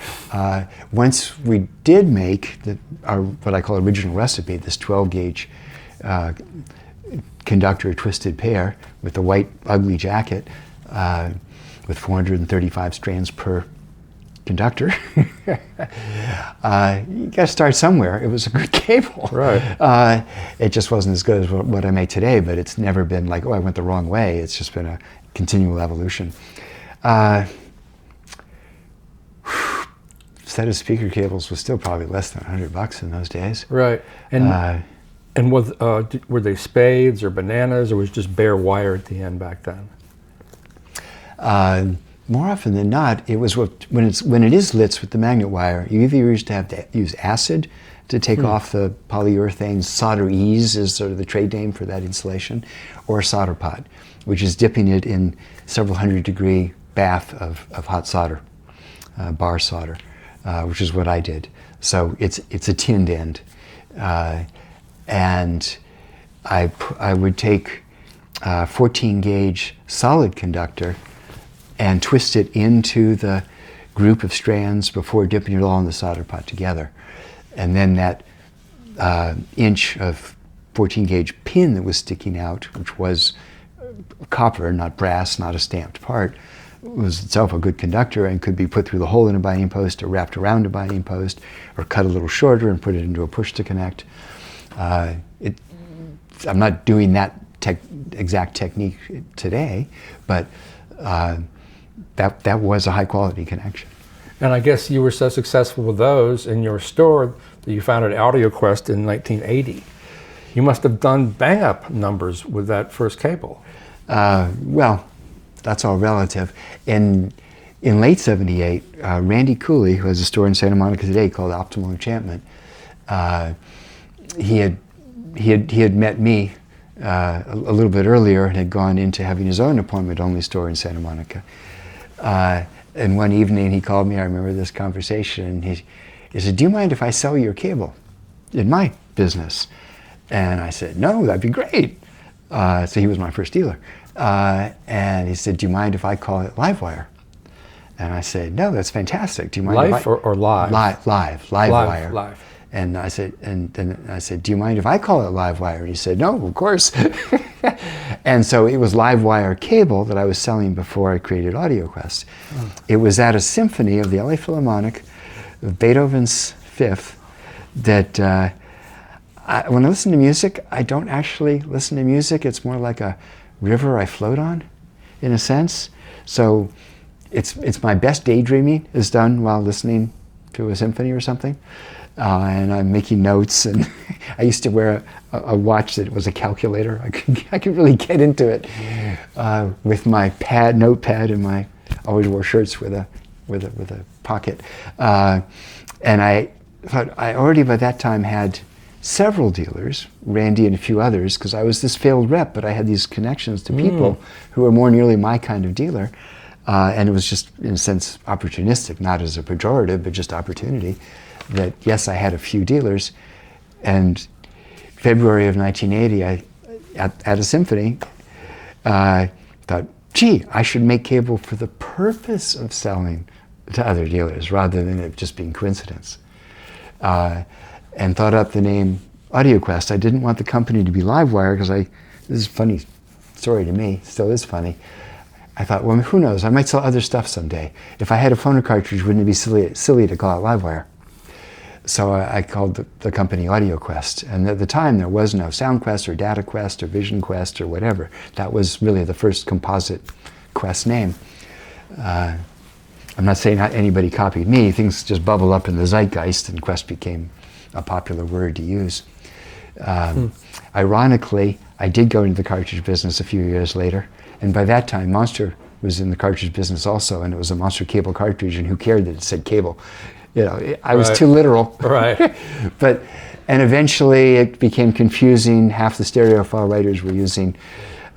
Once we did make our what I call original recipe, this 12 gauge conductor twisted pair with the white ugly jacket with 435 strands per conductor. You got to start somewhere. It was a good cable. Right. It just wasn't as good as what I make today, but it's never been like, oh, I went the wrong way. It's just been a continual evolution. Set of speaker cables was still probably less than $100 in those days. Right. And were they spades or bananas, or was it just bare wire at the end back then? More often than not, it was when it is Litz with the magnet wire, you either used to have to use acid to take off the polyurethanes. Solder ease is sort of the trade name for that insulation, or solder pot, which is dipping it in several 100-degree bath of hot solder, bar solder, which is what I did. So it's a tinned end, and I would take 14 gauge solid conductor and twist it into the group of strands before dipping it all in the solder pot together. And then that inch of 14 gauge pin that was sticking out, which was copper, not brass, not a stamped part, was itself a good conductor and could be put through the hole in a binding post or wrapped around a binding post or cut a little shorter and put it into a push to connect. I'm not doing that exact technique today, but that was a high quality connection. And I guess you were so successful with those in your store that you founded AudioQuest in 1980. You must have done bang-up numbers with that first cable. Well, that's all relative. In late '78, Randy Cooley, who has a store in Santa Monica today called Optimal Enchantment, he had met me a little bit earlier and had gone into having his own appointment-only store in Santa Monica. And one evening he called me, I remember this conversation, and he said, "Do you mind if I sell your cable in my business?" And I said, "No, that'd be great." So he was my first dealer. And he said, "Do you mind if I call it Livewire?" And I said, "No, that's fantastic. Do you mind Live or live? Live wire. Live. And I said, then I said, "Do you mind if I call it Livewire?" And he said, "No, of course." And so it was Livewire cable that I was selling before I created AudioQuest. Oh. It was at a symphony of the LA Philharmonic, of Beethoven's Fifth, that when I listen to music, I don't actually listen to music. It's more like a river I float on, in a sense. So it's my best daydreaming is done while listening to a symphony or something. And I'm making notes, and I used to wear a watch that was a calculator. I could really get into it with my notepad, and always wore shirts with a pocket. And I thought I already by that time had several dealers, Randy and a few others, because I was this failed rep, but I had these connections to people who were more nearly my kind of dealer. And it was just, in a sense, opportunistic, not as a pejorative, but just opportunity. That yes, I had a few dealers, and February of 1980, at a symphony, thought, gee, I should make cable for the purpose of selling to other dealers rather than it just being coincidence. And thought up the name AudioQuest. I didn't want the company to be Livewire because this is a funny story to me, still is funny. I thought, well, who knows, I might sell other stuff someday. If I had a phono cartridge, wouldn't it be silly to call it Livewire? So I called the company AudioQuest, and at the time there was no SoundQuest or DataQuest or VisionQuest or whatever. That was really the first composite Quest name. I'm not saying anybody copied me, things just bubbled up in the zeitgeist and Quest became a popular word to use. Ironically, I did go into the cartridge business a few years later, and by that time Monster was in the cartridge business also, and it was a Monster cable cartridge, and who cared that it said cable? I was too literal. Right. And eventually it became confusing. Half the stereophile writers were using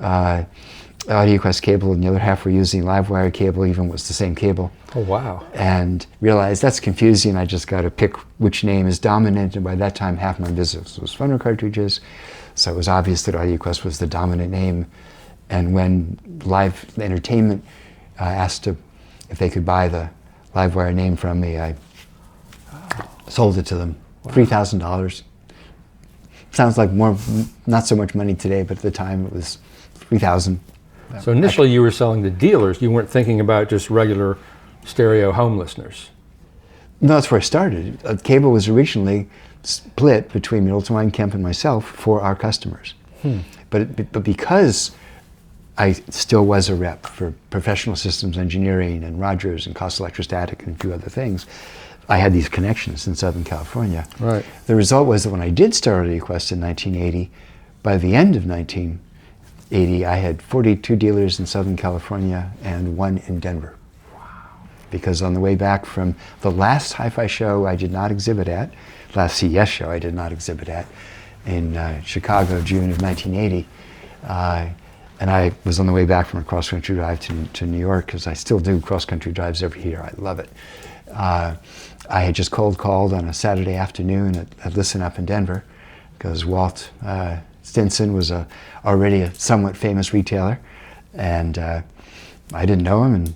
AudioQuest cable, and the other half were using Livewire cable, even though it was the same cable. Oh, wow. And realized that's confusing. I just got to pick which name is dominant. And by that time, half my business was phono cartridges. So it was obvious that AudioQuest was the dominant name. And when Live Entertainment asked if they could buy the Livewire name from me, I sold it to them. Wow. $3,000. Sounds like not so much money today, but at the time it was $3,000. So initially you were selling to dealers. You weren't thinking about just regular stereo home listeners. No, that's where I started. Cable was originally split between Milton Weinkemp and myself for our customers. But because I still was a rep for professional systems engineering and Rogers and Cost Electrostatic and a few other things, I had these connections in Southern California. Right. The result was that when I did start AudioQuest in 1980, by the end of 1980, I had 42 dealers in Southern California and 1 in Denver. Wow. Because on the way back from the last hi-fi show I did not exhibit at, last CES show I did not exhibit at, in Chicago, June of 1980, and I was on the way back from a cross-country drive to New York, because I still do cross-country drives every year. I love it. I had just cold called on a Saturday afternoon at Listen Up in Denver, because Walt Stinson was already a somewhat famous retailer, and I didn't know him. And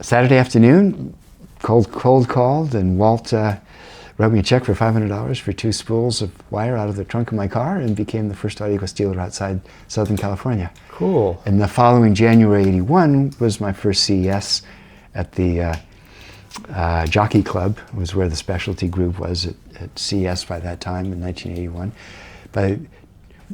Saturday afternoon, cold called, and Walt wrote me a check for $500 for 2 spools of wire out of the trunk of my car, and became the first AudioQuest dealer outside Southern California. Cool. And the following January '81 was my first CES at the Jockey Club, was where the specialty group was at CES by that time in 1981.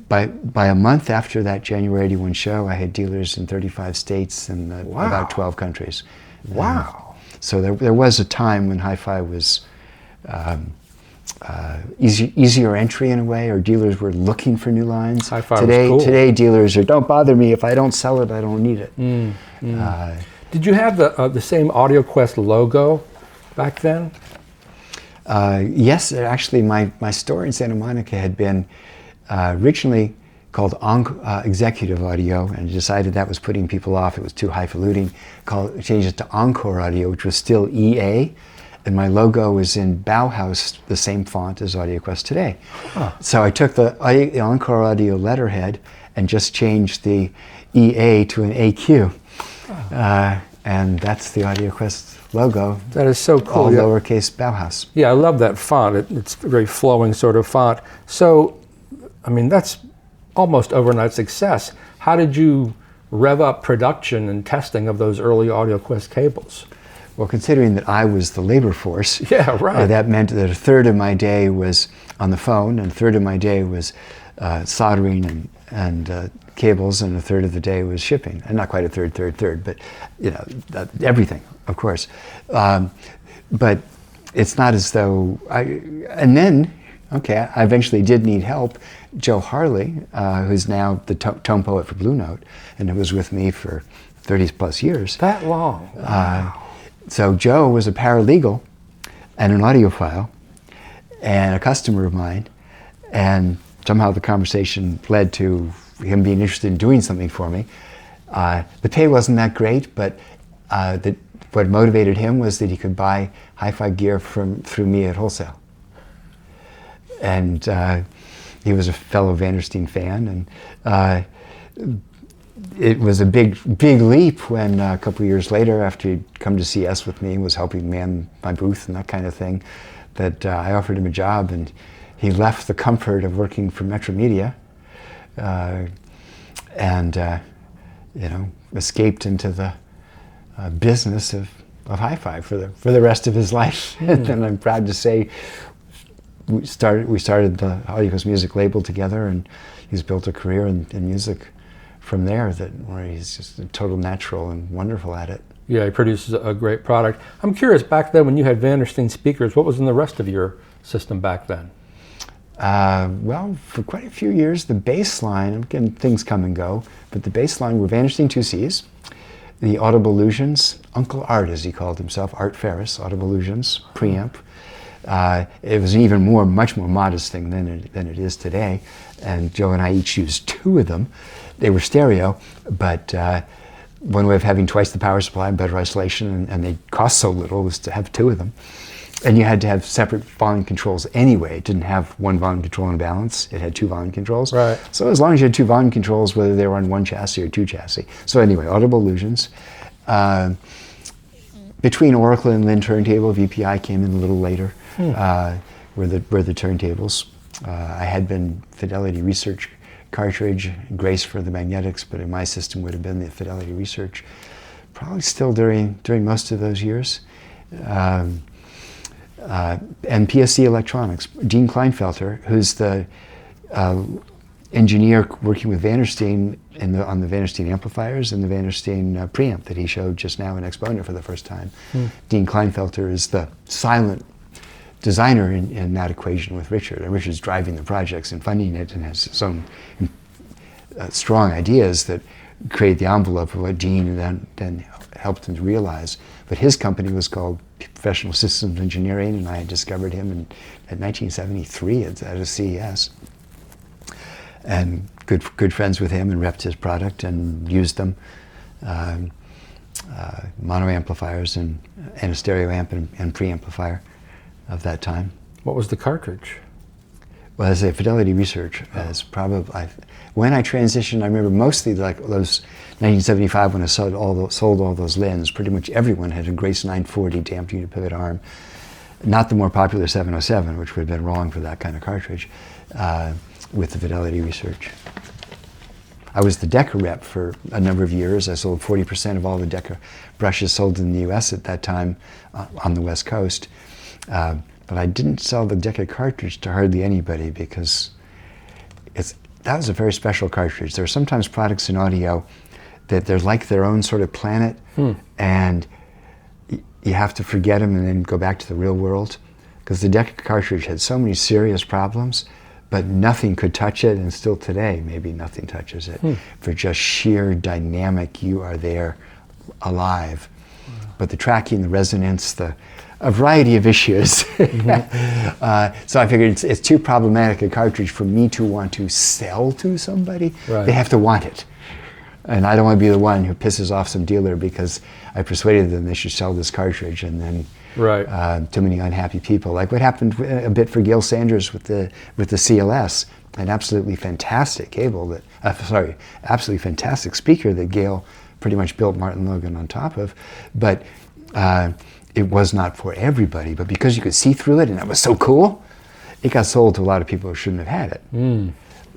By a month after that January '81 show, I had dealers in 35 states and about 12 countries. Wow. So there was a time when hi-fi was easier entry in a way, or dealers were looking for new lines. Hi-fi was cool. Today dealers are, don't bother me, if I don't sell it, I don't need it. Did you have the same AudioQuest logo back then? Yes, actually my store in Santa Monica had been originally called Executive Audio, and decided that was putting people off. It was too highfalutin. Changed it to Encore Audio, which was still EA, and my logo was in Bauhaus, the same font as AudioQuest today. Huh. So I took the Encore Audio letterhead and just changed the EA to an AQ. And that's the AudioQuest logo. That is so cool. All lowercase Bauhaus. Yeah, I love that font. It's a very flowing sort of font. So, I mean, that's almost overnight success. How did you rev up production and testing of those early AudioQuest cables? Well, considering that I was the labor force, yeah, right. That meant that a third of my day was on the phone, and a third of my day was soldering and cables, and a third of the day was shipping. And not quite a third, but everything, of course. But it's not as though I eventually did need help. Joe Harley, who's now the tone poet for Blue Note, and who was with me for 30 plus years. That long? Wow. So Joe was a paralegal and an audiophile and a customer of mine, and somehow the conversation led to him being interested in doing something for me. The pay wasn't that great, but what motivated him was that he could buy hi-fi gear through me at wholesale. And he was a fellow Vandersteen fan, and it was a big leap when a couple of years later, after he'd come to CS with me, was helping man my booth and that kind of thing, that I offered him a job, and he left the comfort of working for Metro Media and escaped into the business of hi-fi for the rest of his life. And I'm proud to say we started the AudioQuest music label together, and he's built a career in music from there where he's just a total natural and wonderful at it. Yeah, he produces a great product. I'm curious, back then when you had Vandersteen speakers, what was in the rest of your system back then? Well, for quite a few years, the bass line, again, things come and go, but the bass line were Vandersteen 2Cs, the Audible Illusions, Uncle Art as he called himself, Art Ferris, Audible Illusions preamp. It was an even much more modest thing than it is today. And Joe and I each used 2 of them. They were stereo, but one way of having twice the power supply and better isolation, and they cost so little, was to have 2 of them. And you had to have separate volume controls anyway. It didn't have one volume control and balance. It had 2 volume controls. Right. So as long as you had 2 volume controls, whether they were on 1 chassis or 2 chassis. So anyway, Audible Illusions. Between Oracle and Linn turntable, VPI came in a little later. Were the turntables. I had been Fidelity Research cartridge, Grace for the magnetics, but in my system would have been the Fidelity Research, probably still during most of those years. And PSC Electronics. Dean Kleinfelter, who's the engineer working with Vandersteen on the Vandersteen amplifiers and the Vandersteen preamp that he showed just now in Exponent for the first time. Dean Kleinfelter is the silent designer in that equation with Richard. And Richard's driving the projects and funding it and has his own strong ideas that create the envelope of what Dean then helped him to realize. But his company was called Professional Systems Engineering, and I had discovered him in 1973 at a CES. And good friends with him and repped his product and used them. Mono amplifiers and a stereo amp and preamplifier of that time. What was the cartridge? Well, as a Fidelity Research, as probably when I transitioned, I remember mostly like those 1975 when I sold all those Linns. Pretty much everyone had a Grace 940 damped unit pivot arm, not the more popular 707, which would have been wrong for that kind of cartridge, with the Fidelity Research. I was the Decca rep for a number of years. I sold 40% of all the Decca brushes sold in the U.S. at that time on the West Coast. But I didn't sell the Decca cartridge to hardly anybody because that was a very special cartridge. There are sometimes products in audio that they're like their own sort of planet, and you have to forget them and then go back to the real world. Because the Decca cartridge had so many serious problems, but nothing could touch it, and still today, maybe nothing touches it. For just sheer dynamic, you are there, alive. But the tracking, the resonance, a variety of issues. So I figured it's too problematic a cartridge for me to want to sell to somebody. Right. They have to want it. And I don't want to be the one who pisses off some dealer because I persuaded them they should sell this cartridge, and then too many unhappy people. Like what happened a bit for Gail Sanders with the CLS, an absolutely fantastic cable absolutely fantastic speaker that Gail pretty much built Martin Logan on top of, but it was not for everybody. But because you could see through it and it was so cool, it got sold to a lot of people who shouldn't have had it.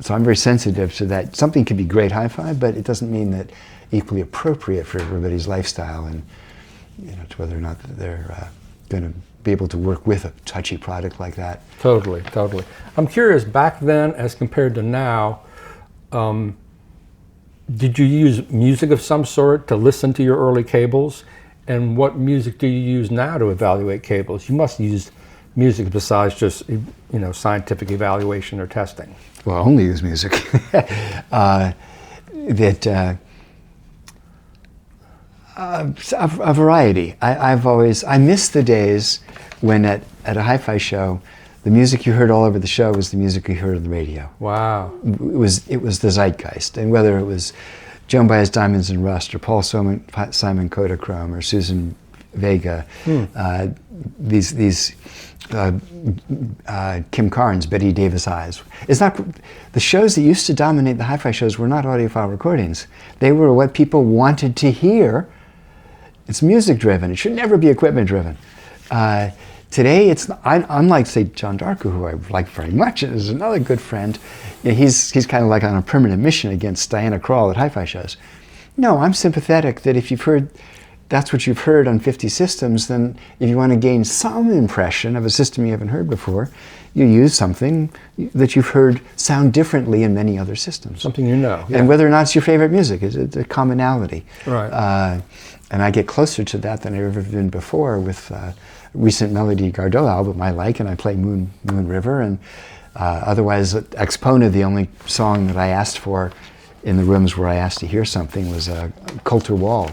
So I'm very sensitive to that. Something can be great hi-fi, but it doesn't mean that equally appropriate for everybody's lifestyle, and to whether or not they're going to be able to work with a touchy product like that. Totally. I'm curious, back then as compared to now, did you use music of some sort to listen to your early cables? And what music do you use now to evaluate cables? You must use music besides just scientific evaluation or testing. Well, I only use music. A variety. I miss the days when at a hi-fi show, the music you heard all over the show was the music you heard on the radio. Wow. It was the zeitgeist, and whether it was Joan Baez Diamonds and Rust, or Paul Simon Kodachrome, or Susan Vega, these Kim Carnes, Betty Davis Eyes. It's not the shows that used to dominate the hi-fi shows were not audiophile recordings. They were what people wanted to hear. It's music driven. It should never be equipment driven. Today, it's unlike, say, John Darko, who I like very much, and is another good friend. He's kind of like on a permanent mission against Diana Krall at hi-fi shows. No, I'm sympathetic that if you've heard, that's what you've heard on 50 systems, then if you want to gain some impression of a system you haven't heard before, you use something that you've heard sound differently in many other systems. Something you know. Yeah. And whether or not it's your favorite music, it's a commonality. Right. And I get closer to that than I've ever been before with recent Melody Gardot album I like, and I play Moon River, and otherwise Exponent, the only song that I asked for in the rooms where I asked to hear something was Coulter Wall,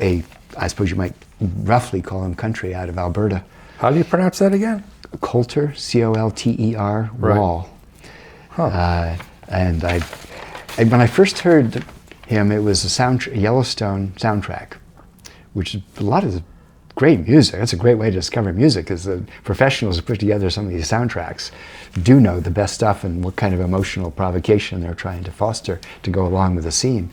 I suppose you might roughly call him country, out of Alberta. How do you pronounce that again? Coulter, C-O-L-T-E-R, Right. Wall. Huh. And when I first heard him, it was a Yellowstone soundtrack, which is a lot of great music. That's a great way to discover music, because the professionals who put together some of these soundtracks do know the best stuff and what kind of emotional provocation they're trying to foster to go along with the scene.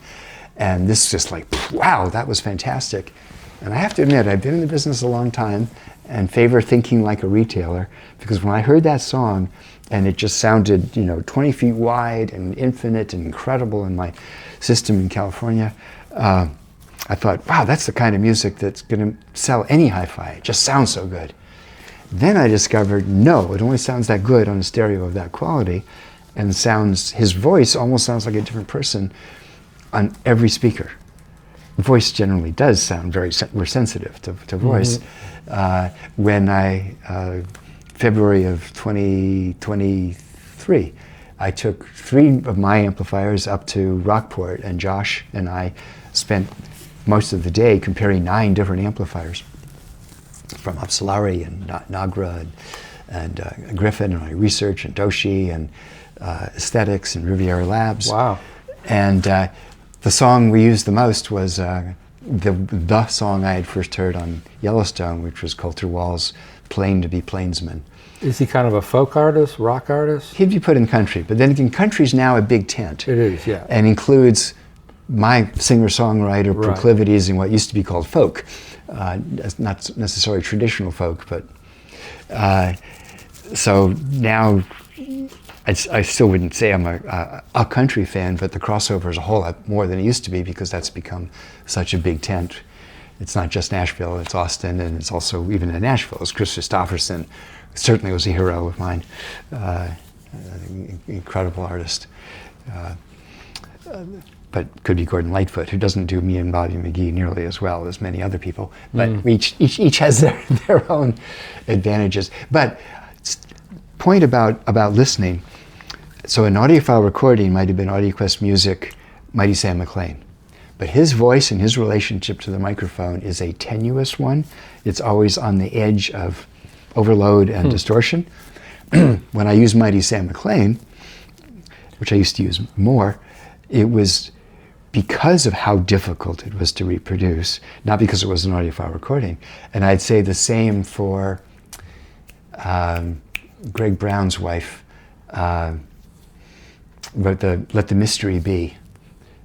And this is just like, wow, that was fantastic. And I have to admit, I've been in the business a long time and favor thinking like a retailer, because when I heard that song and it just sounded, 20 feet wide and infinite and incredible in my system in California, I thought, wow, that's the kind of music that's going to sell any hi-fi. It just sounds so good. Then I discovered, no, it only sounds that good on a stereo of that quality, and his voice almost sounds like a different person on every speaker. The voice generally does sound we're sensitive to voice. When February of 2023, I took 3 of my amplifiers up to Rockport, and Josh and I spent most of the day comparing 9 different amplifiers from Upsolari and Nagra and Griffin and my research and Doshi and aesthetics and Riviera Labs. Wow. And the song we used the most was the song I had first heard on Yellowstone, which was Coulter Wall's Plain to be Plainsman. Is he kind of a folk artist, rock artist? He'd be put in country, but then again, country's now a big tent. It is, yeah. And includes my singer-songwriter Right. proclivities in what used to be called folk. Not necessarily traditional folk, but so now I still wouldn't say I'm a country fan, but the crossover is a whole lot more than it used to be, because that's become such a big tent. It's not just Nashville, it's Austin, and it's also, even in Nashville, it's Chris Christopherson. Certainly was a hero of mine, incredible artist. But could be Gordon Lightfoot, who doesn't do me and Bobby McGee nearly as well as many other people. But each has their own advantages. But point about listening, so an audiophile recording might have been AudioQuest Music, Mighty Sam McClain. But his voice and his relationship to the microphone is a tenuous one. It's always on the edge of overload and distortion. When I use Mighty Sam McClain, which I used to use more, it was because of how difficult it was to reproduce, not because it was an audiophile recording. And I'd say the same for Greg Brown's wife, wrote Let the Mystery Be,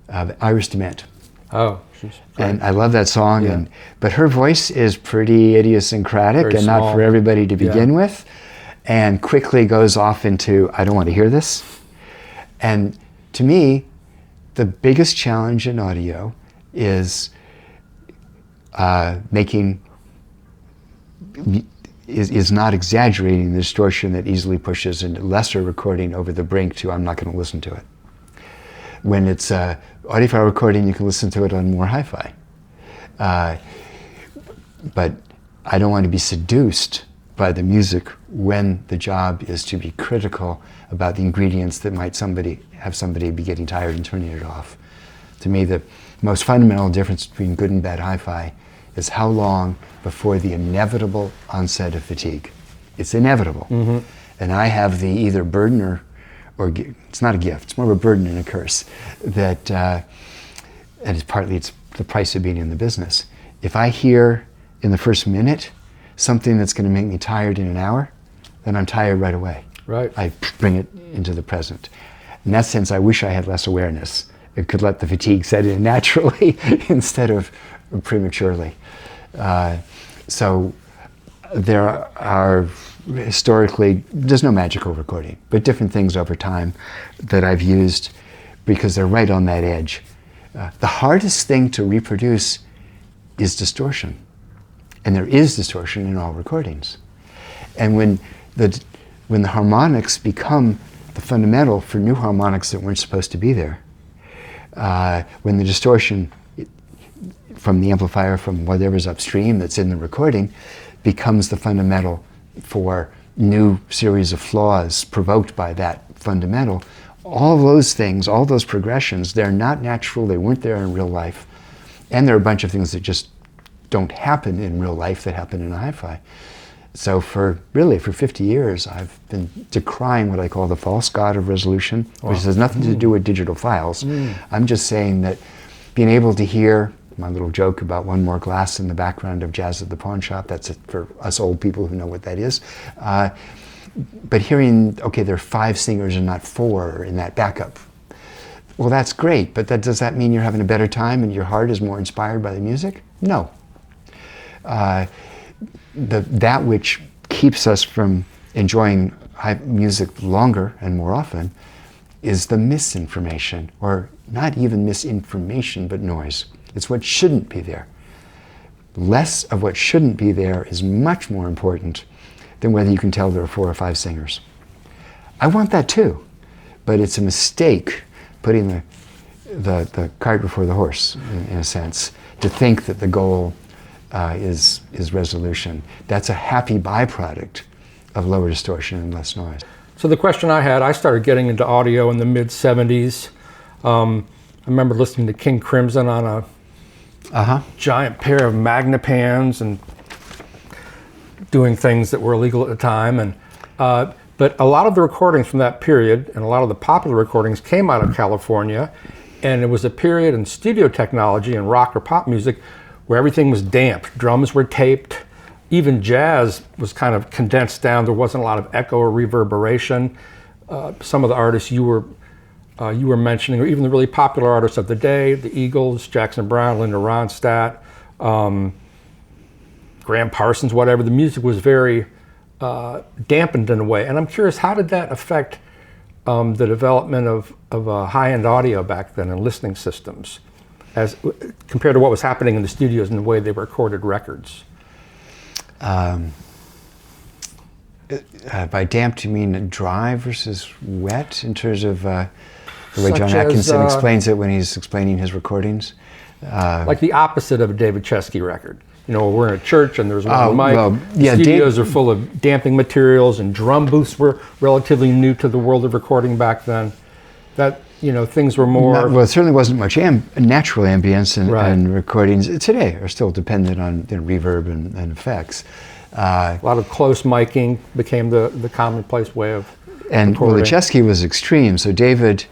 Iris DeMent. Oh, she's great. And I love that song, Yeah. but her voice is pretty idiosyncratic Very and not small. for everybody to begin Yeah. with, and quickly goes off into, I don't want to hear this. And to me, the biggest challenge in audio is is not exaggerating the distortion that easily pushes a lesser recording over the brink to, I'm not going to listen to it. When it's audiophile recording, you can listen to it on more hi-fi. But I don't want to be seduced by the music when the job is to be critical about the ingredients that might have somebody be getting tired and turning it off. To me, the most fundamental difference between good and bad hi-fi is how long before the inevitable onset of fatigue. It's inevitable. And I have the either burden or it's not a gift, it's more of a burden and a curse, that, and it's the price of being in the business. If I hear in the first minute something that's going to make me tired in an hour, then I'm tired right away. Right. I bring it into the present. In that sense, I wish I had less awareness. It could let the fatigue set in naturally instead of prematurely. So there are historically, there's no magical recording, but different things over time that I've used because they're right on that edge. The hardest thing to reproduce is distortion. And there is distortion in all recordings. And when the harmonics become the fundamental for new harmonics that weren't supposed to be there, when the distortion from the amplifier, from whatever's upstream that's in the recording, becomes the fundamental for new series of flaws provoked by that fundamental, All those things, all those progressions, they're not natural, they weren't there in real life. And there are a bunch of things that just don't happen in real life that happen in a hi-fi. So for 50 years, I've been decrying what I call the false god of resolution, which has nothing to do with digital files. I'm just saying that being able to hear my little joke about one more glass in the background of Jazz at the Pawn Shop, that's it for us old people who know what that is. But hearing, okay, there are 5 singers and not 4 in that backup. Well, that's great, but does that mean you're having a better time and your heart is more inspired by the music? No. That which keeps us from enjoying music longer and more often is the misinformation, or not even misinformation, but noise. It's what shouldn't be there. Less of what shouldn't be there is much more important than whether you can tell there are 4 or 5 singers. I want that too, but it's a mistake putting the cart before the horse, in a sense, to think that the goal is resolution. That's a happy byproduct of lower distortion and less noise. So the question I had, I started getting into audio in the mid-'70s. I remember listening to King Crimson on a giant pair of Magnapans and doing things that were illegal at the time. But a lot of the recordings from that period, and a lot of the popular recordings, came out of California, and it was a period in studio technology and rock or pop music where everything was damped. Drums were taped. Even jazz was kind of condensed down. There wasn't a lot of echo or reverberation. Some of the artists you were mentioning, or even the really popular artists of the day, the Eagles, Jackson Browne, Linda Ronstadt, Graham Parsons, whatever, the music was very dampened in a way. And I'm curious, how did that affect the development of high-end audio back then and listening systems, as compared to what was happening in the studios and the way they recorded records? By damped, you mean dry versus wet, in terms of the way John Atkinson explains it when he's explaining his recordings? Like the opposite of a David Chesky record. You know, we're in a church and there's one mic. Well, yeah, studios are full of damping materials, and drum booths were relatively new to the world of recording back then. That, you know, things were more... well, it certainly wasn't much natural ambience, and recordings today are still dependent on reverb and effects. A lot of close miking became the commonplace way of and recording. Well, the Chesky was extreme, so David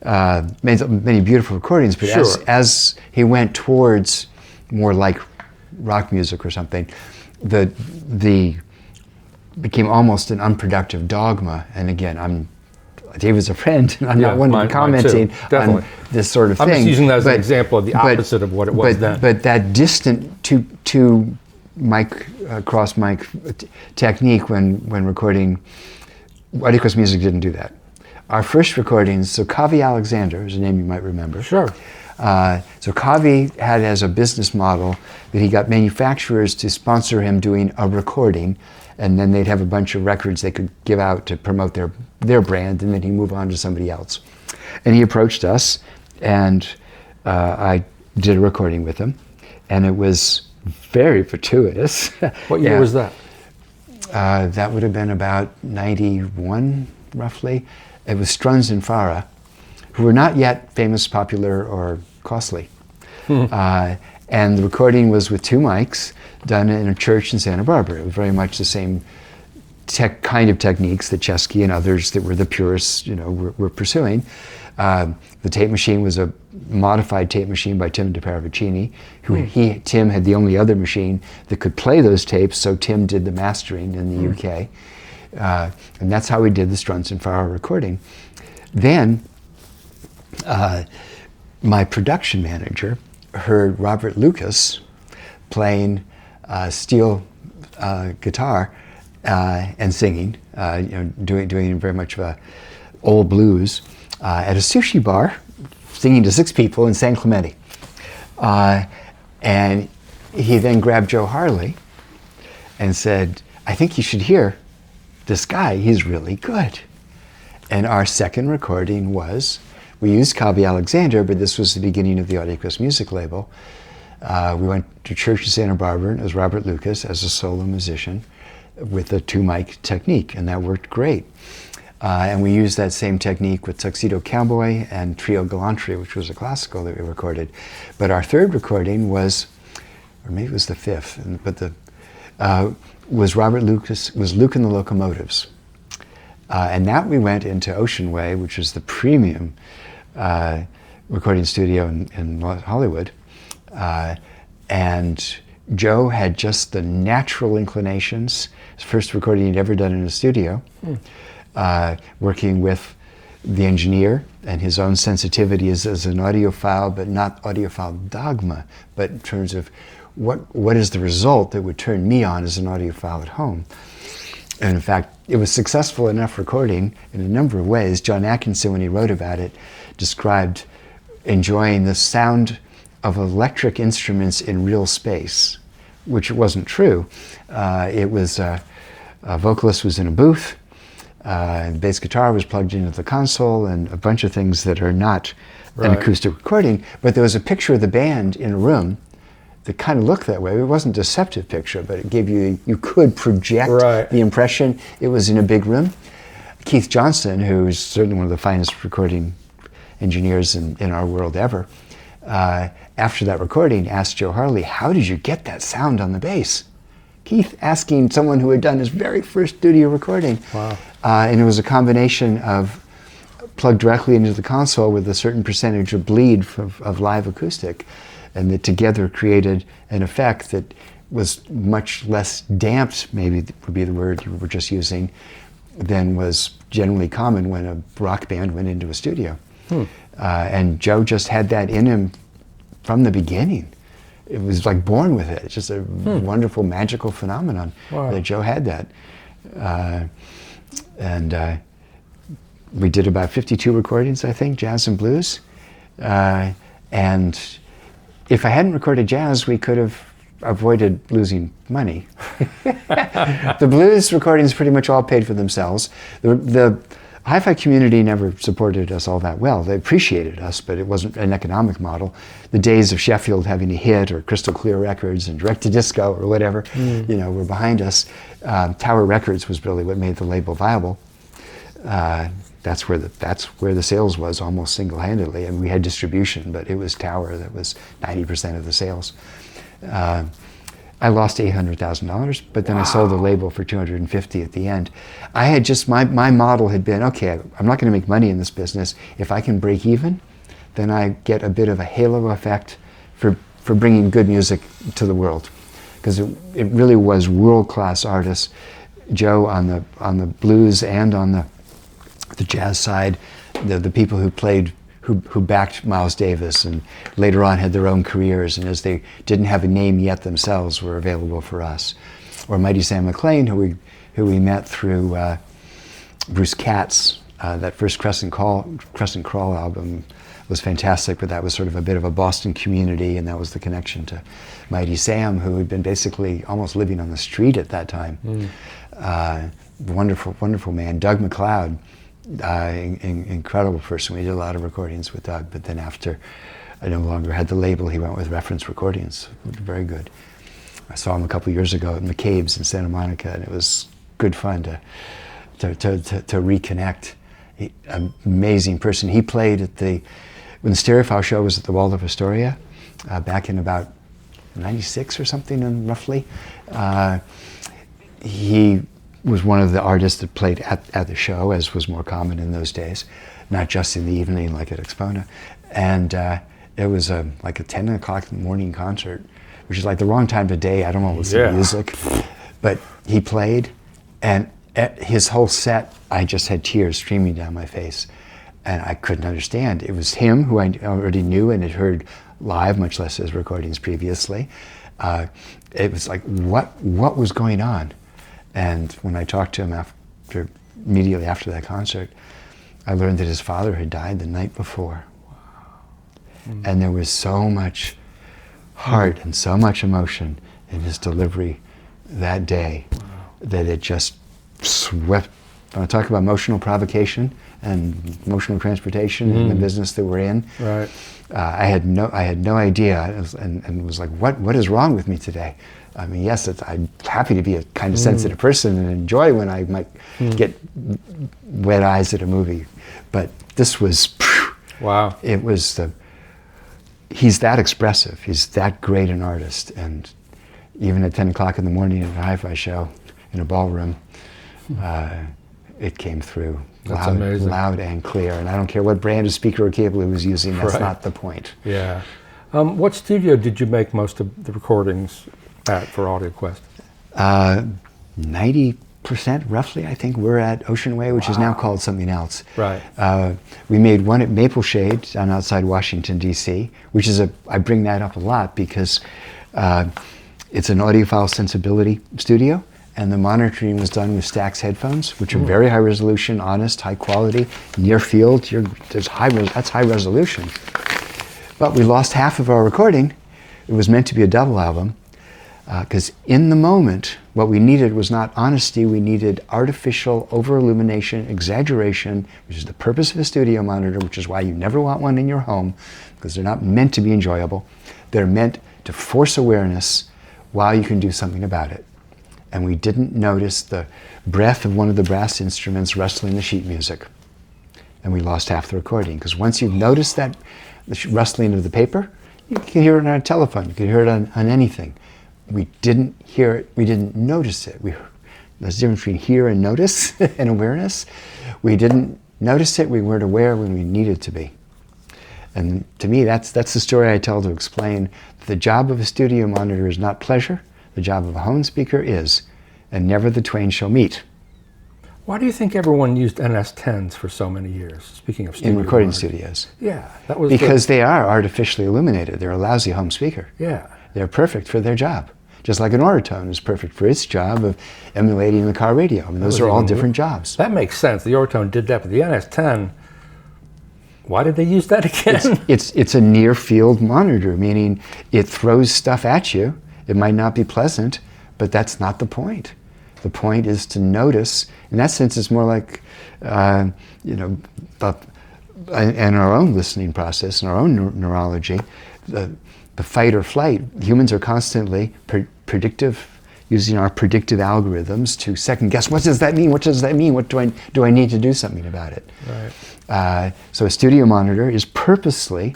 made many beautiful recordings, but as he went towards more like rock music or something, the became almost an unproductive dogma. And again, David's a friend, and I'm not one to be commenting on this sort of thing. I'm just using that as an example of the opposite of what it was then. But that distant to mic, cross mic technique when recording, AudioQuest music didn't do that. Our first recordings, so Kavi Alexander is a name you might remember. Sure. So Kavi had as a business model that he got manufacturers to sponsor him doing a recording, and then they'd have a bunch of records they could give out to promote their brand, and then he'd move on to somebody else. And he approached us, and I did a recording with him, and it was very fortuitous. What year was that? That would have been about 91, roughly. It was Strunz and Farah, who were not yet famous, popular, or costly. And the recording was with 2 mics, done in a church in Santa Barbara. It was very much the same kind of techniques that Chesky and others that were the purists, were pursuing. The tape machine was a modified tape machine by Tim DeParavicini, Tim had the only other machine that could play those tapes, so Tim did the mastering in the UK. And that's how we did the Strunz and Farah recording. Then, my production manager heard Robert Lucas playing steel guitar and singing, doing very much of a old blues at a sushi bar, singing to 6 people in San Clemente. And he then grabbed Joe Harley and said, "I think you should hear this guy, he's really good." And our second recording we used Kavi Alexander, but this was the beginning of the AudioQuest music label. We went to church in Santa Barbara, and it was Robert Lucas as a solo musician with a 2 mic technique, and that worked great. And we used that same technique with Tuxedo Cowboy and Trio Gallantry, which was a classical that we recorded. But our third recording was, or maybe it was the fifth, was Luke and the Locomotives. And that we went into Ocean Way, which is the premium recording studio in Hollywood. And Joe had just the natural inclinations. His first recording he'd ever done in a studio, working with the engineer and his own sensitivity as an audiophile, but not audiophile dogma, but in terms of what is the result that would turn me on as an audiophile at home. And in fact, it was successful enough recording in a number of ways. John Atkinson, when he wrote about it, described enjoying the sound of electric instruments in real space, which wasn't true. It was a vocalist was in a booth, the bass guitar was plugged into the console, and a bunch of things that are not an acoustic recording. But there was a picture of the band in a room that kind of looked that way. It wasn't a deceptive picture, but it gave you could project the impression it was in a big room. Keith Johnson, who's certainly one of the finest recording engineers in our world ever, after that recording asked Joe Harley, how did you get that sound on the bass? Keith asking someone who had done his very first studio recording. Wow. And it was a combination of plugged directly into the console with a certain percentage of bleed of live acoustic, and that together created an effect that was much less damped, maybe would be the word you were just using, than was generally common when a rock band went into a studio. And Joe just had that in him from the beginning. It was like born with it. It's just a wonderful, magical phenomenon that Joe had that. And we did about 52 recordings, I think, jazz and blues. And if I hadn't recorded jazz, we could have avoided losing money. The blues recordings pretty much all paid for themselves. The hi-fi community never supported us all that well. They appreciated us, but it wasn't an economic model. The days of Sheffield having a hit, or Crystal Clear Records and Direct to Disco or whatever, were behind us. Tower Records was really what made the label viable. That's where the sales was almost single-handedly, and we had distribution, but it was Tower that was 90% of the sales. I lost $800,000, but then I sold the label for $250 at the end. I had just, my model had been, okay, I'm not going to make money in this business. If I can break even, then I get a bit of a halo effect for bringing good music to the world. Because it really was world-class artists. Joe on the blues and on the jazz side, the people who played, who backed Miles Davis and later on had their own careers, and as they didn't have a name yet themselves, were available for us. Or Mighty Sam McClain, who we met through Bruce Katz. That first Crescent Crawl album was fantastic, but that was sort of a bit of a Boston community, and that was the connection to Mighty Sam, who had been basically almost living on the street at that time. Wonderful, wonderful man. Doug McLeod, incredible person. We did a lot of recordings with Doug, but then after I no longer had the label, he went with Reference Recordings. Very good. I saw him a couple years ago at McCabe's in Santa Monica, and it was good fun to reconnect. Amazing person. He played at when the Stereophile show was at the Waldorf Astoria back in about 96 or something, roughly. He was one of the artists that played at the show, as was more common in those days, not just in the evening like at Expona. And it was like a 10 o'clock in the morning concert, which is like the wrong time of day. I don't want to listen to music. But he played, and at his whole set, I just had tears streaming down my face. And I couldn't understand. It was him, who I already knew and had heard live, much less his recordings previously. It was like, what was going on? And when I talked to him immediately after that concert, I learned that his father had died the night before. And there was so much heart and so much emotion in his delivery that day that it just swept. When I talk about emotional provocation and emotional transportation in the business that we're in, I had no idea, and was like, what is wrong with me today? I mean, yes, I'm happy to be a kind of sensitive person and enjoy when I might get wet eyes at a movie. But this was, wow. It was he's that expressive. He's that great an artist. And even at 10 o'clock in the morning at a hi-fi show in a ballroom, it came through loud and clear. And I don't care what brand of speaker or cable he was using, that's not the point. Yeah. What studio did you make most of the recordings at for AudioQuest? 90% roughly, I think, we're at Ocean Way, which is now called something else. Right. We made one at Maple Shade down outside Washington, D.C., which is I bring that up a lot because it's an audiophile sensibility studio, and the monitoring was done with Stax headphones, which are very high resolution, honest, high quality, near field. That's high resolution. But we lost half of our recording. It was meant to be a double album, because in the moment, what we needed was not honesty, we needed artificial over-illumination, exaggeration, which is the purpose of a studio monitor, which is why you never want one in your home, because they're not meant to be enjoyable. They're meant to force awareness while you can do something about it. And we didn't notice the breath of one of the brass instruments rustling the sheet music. And we lost half the recording, because once you've noticed that, the rustling of the paper, you can hear it on a telephone, you can hear it on anything. We didn't hear it, we didn't notice it. There's a difference between hear and notice and awareness. We didn't notice it, we weren't aware when we needed to be. And to me, that's the story I tell to explain the job of a studio monitor is not pleasure, the job of a home speaker is, and never the twain shall meet. Why do you think everyone used NS10s for so many years? Speaking of studio in recording monitors. studios. Yeah, that was because they are artificially illuminated. They're a lousy home speaker. Yeah, they're perfect for their job. Just like an Ortone is perfect for its job of emulating the car radio. I mean, those are all different jobs. That makes sense. The Ortone did that, but the NS10, why did they use that again? It's a near field monitor, meaning it throws stuff at you. It might not be pleasant, but that's not the point. The point is to notice. In that sense, it's more like, in our own listening process, in our own neurology, the fight or flight. Humans are constantly predictive, using our predictive algorithms to second guess. What does that mean? What does that mean? What do I need to do something about it? Right. So a studio monitor is purposely,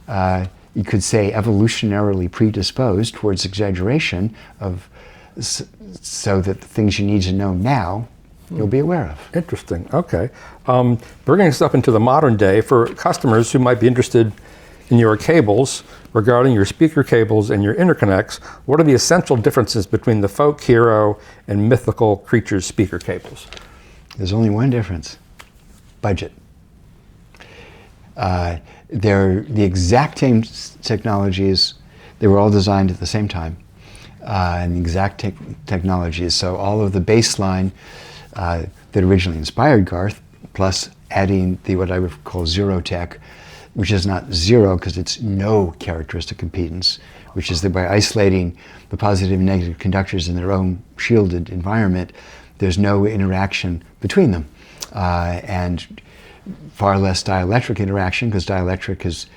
you could say, evolutionarily predisposed towards exaggeration so that the things you need to know now, you'll be aware of. Interesting. Okay. Bringing us up into the modern day, for customers who might be interested in your cables, regarding your speaker cables and your interconnects, what are the essential differences between the Folk, Hero, and Mythical Creatures speaker cables? There's only one difference: budget. They're the exact same technologies. They were all designed at the same time, and the exact technologies. So all of the baseline that originally inspired Garth, plus adding what I would call zero tech, which is not zero because it's no characteristic impedance, which is that by isolating the positive and negative conductors in their own shielded environment, there's no interaction between them, and far less dielectric interaction, because dielectric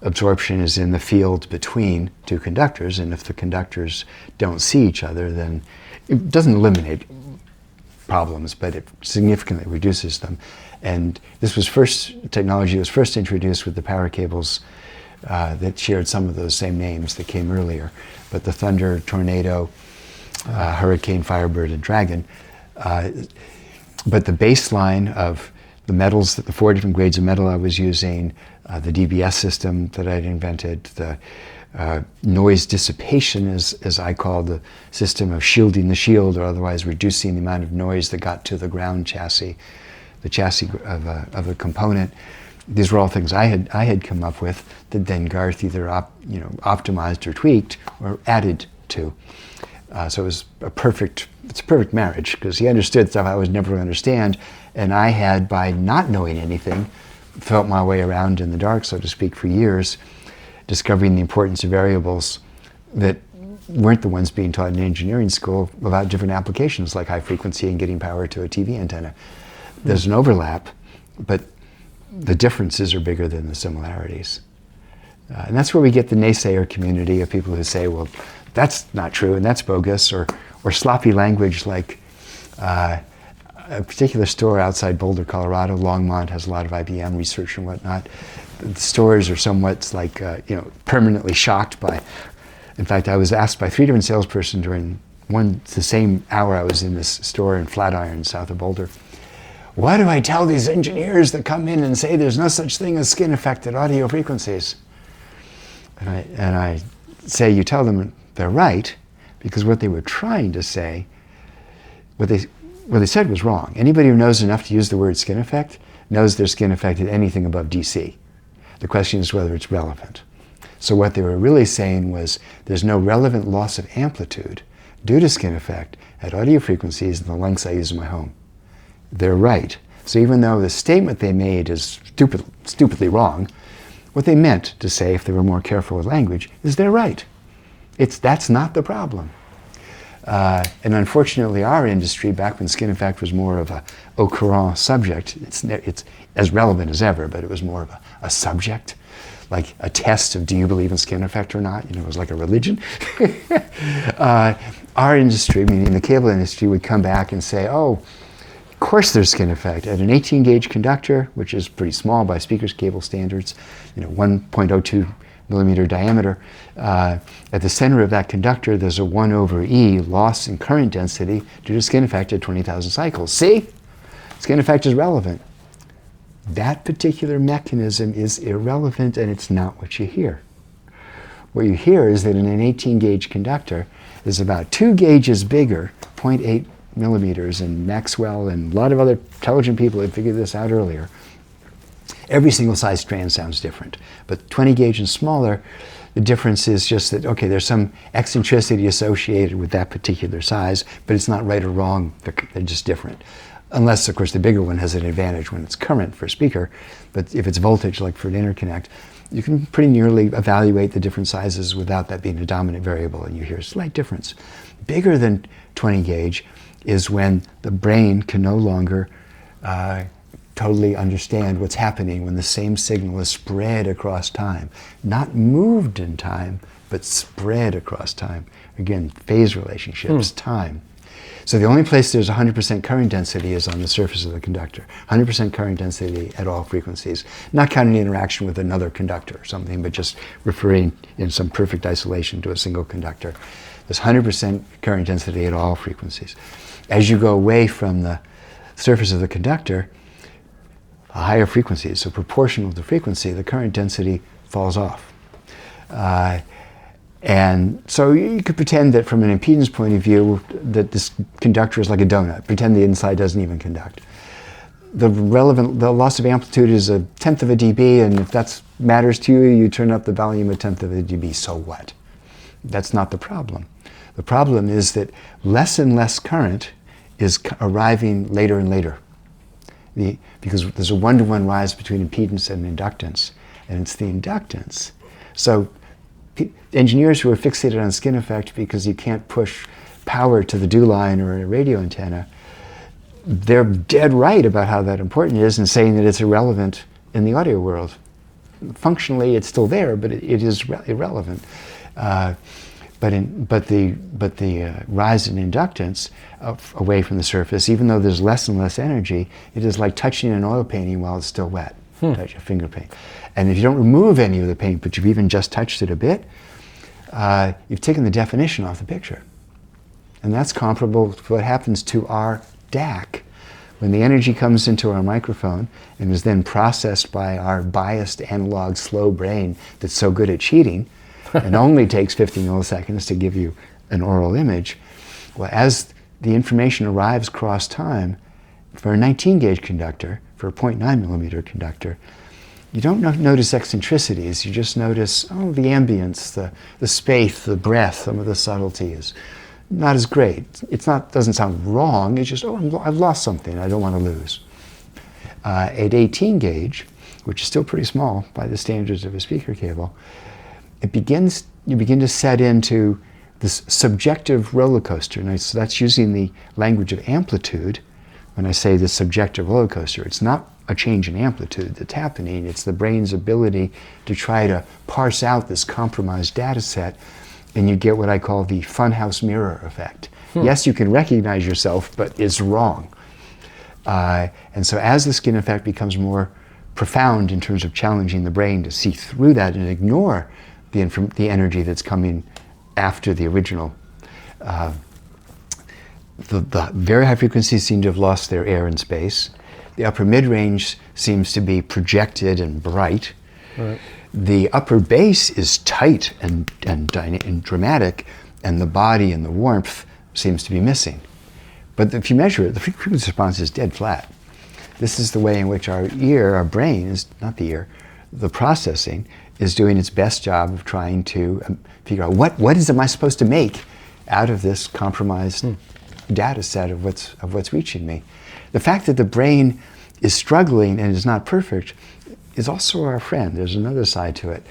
absorption is in the field between two conductors, and if the conductors don't see each other, then it doesn't eliminate problems, but it significantly reduces them. And this was technology was first introduced with the power cables that shared some of those same names that came earlier. But the Thunder, Tornado, Hurricane, Firebird, and Dragon. But the baseline of the metals, the 4 different grades of metal I was using, the DBS system that I'd invented, the noise dissipation, as I call the system of shielding the shield, or otherwise reducing the amount of noise that got to the ground chassis, the chassis of a component. These were all things I had come up with that then Garth either optimized or tweaked or added to. So it was a perfect marriage, because he understood stuff I was never going to understand, and I had, by not knowing anything, felt my way around in the dark, so to speak, for years, discovering the importance of variables that weren't the ones being taught in engineering school about different applications like high frequency and getting power to a TV antenna. There's an overlap, but the differences are bigger than the similarities. And that's where we get the naysayer community of people who say, well, that's not true and that's bogus, or sloppy language like a particular store outside Boulder, Colorado, Longmont, has a lot of IBM research and whatnot. The stores are somewhat like, permanently shocked by, in fact, I was asked by 3 different salespersons during the same hour I was in this store in Flatiron, south of Boulder. What do I tell these engineers that come in and say there's no such thing as skin affected audio frequencies? And I say, you tell them they're right, because what they were trying to say, what they said was wrong. Anybody who knows enough to use the word skin effect knows there's skin effect at anything above DC. The question is whether it's relevant. So what they were really saying was there's no relevant loss of amplitude due to skin effect at audio frequencies in the lengths I use in my home. They're right. So even though the statement they made is stupidly wrong, what they meant to say, if they were more careful with language, is they're right. That's not the problem. And unfortunately, our industry, back when skin effect was more of a au courant subject, it's as relevant as ever, but it was more of a subject, like a test of do you believe in skin effect or not? It was like a religion. Our industry, meaning the cable industry, would come back and say, oh, of course there's skin effect. At an 18-gauge conductor, which is pretty small by speakers cable standards, 1.02 millimeter diameter, at the center of that conductor there's a 1/E loss in current density due to skin effect at 20,000 cycles. See? Skin effect is relevant. That particular mechanism is irrelevant, and it's not what you hear. What you hear is that in an 18-gauge conductor is about 2 gauges bigger, 0.8 millimeters, and Maxwell and a lot of other intelligent people had figured this out earlier. Every single size strand sounds different, but 20 gauge and smaller, the difference is just that, okay, there's some eccentricity associated with that particular size, but it's not right or wrong, they're just different. Unless, of course, the bigger one has an advantage when it's current for a speaker, but if it's voltage, like for an interconnect, you can pretty nearly evaluate the different sizes without that being a dominant variable, and you hear a slight difference. Bigger than 20 gauge is when the brain can no longer totally understand what's happening when the same signal is spread across time. Not moved in time, but spread across time. Again, phase relationships, time. So the only place there's 100% current density is on the surface of the conductor. 100% current density at all frequencies. Not counting interaction with another conductor or something, but just referring in some perfect isolation to a single conductor. There's 100% current density at all frequencies. As you go away from the surface of the conductor, a higher frequency, so proportional to frequency, the current density falls off. And so you could pretend that from an impedance point of view that this conductor is like a donut. Pretend the inside doesn't even conduct. The loss of amplitude is 1/10 of a dB, and if that matters to you, you turn up the volume 1/10 of a dB, so what? That's not the problem. The problem is that less and less current is arriving later and later. Because there's a 1-to-1 rise between impedance and inductance, and it's the inductance. So engineers who are fixated on skin effect because you can't push power to the dew line or a radio antenna, they're dead right about how that important is and saying that it's irrelevant in the audio world. Functionally, it's still there, but it is irrelevant. But the rise in inductance away from the surface, even though there's less and less energy, it is like touching an oil painting while it's still wet. Touch a finger paint. And if you don't remove any of the paint, but you've even just touched it a bit, you've taken the definition off the picture. And that's comparable to what happens to our DAC. When the energy comes into our microphone and is then processed by our biased analog slow brain that's so good at cheating, and only takes 50 milliseconds to give you an oral image, well, as the information arrives across time, for a 19-gauge conductor, for a 0.9 millimeter conductor, you don't notice eccentricities, you just notice, the ambience, the space, the breath, some of the subtlety is not as great. Doesn't sound wrong, it's just, I've lost something I don't want to lose. At 18 gauge, which is still pretty small by the standards of a speaker cable, you begin to set into this subjective roller coaster. And so that's using the language of amplitude when I say this subjective roller coaster. It's not a change in amplitude that's happening. It's the brain's ability to try to parse out this compromised data set, and you get what I call the funhouse mirror effect. Yes, you can recognize yourself, but it's wrong. And so as the skin effect becomes more profound in terms of challenging the brain to see through that and ignore the energy that's coming after the original, the very high frequencies seem to have lost their air and space. The upper mid-range seems to be projected and bright. Right. The upper bass is tight and dramatic, and the body and the warmth seems to be missing. But if you measure it, the frequency response is dead flat. This is the way in which our ear, our brain, is not the ear, the processing is doing its best job of trying to figure out what am I supposed to make out of this compromised data set of what's reaching me. The fact that the brain is struggling and is not perfect is also our friend. There's another side to it.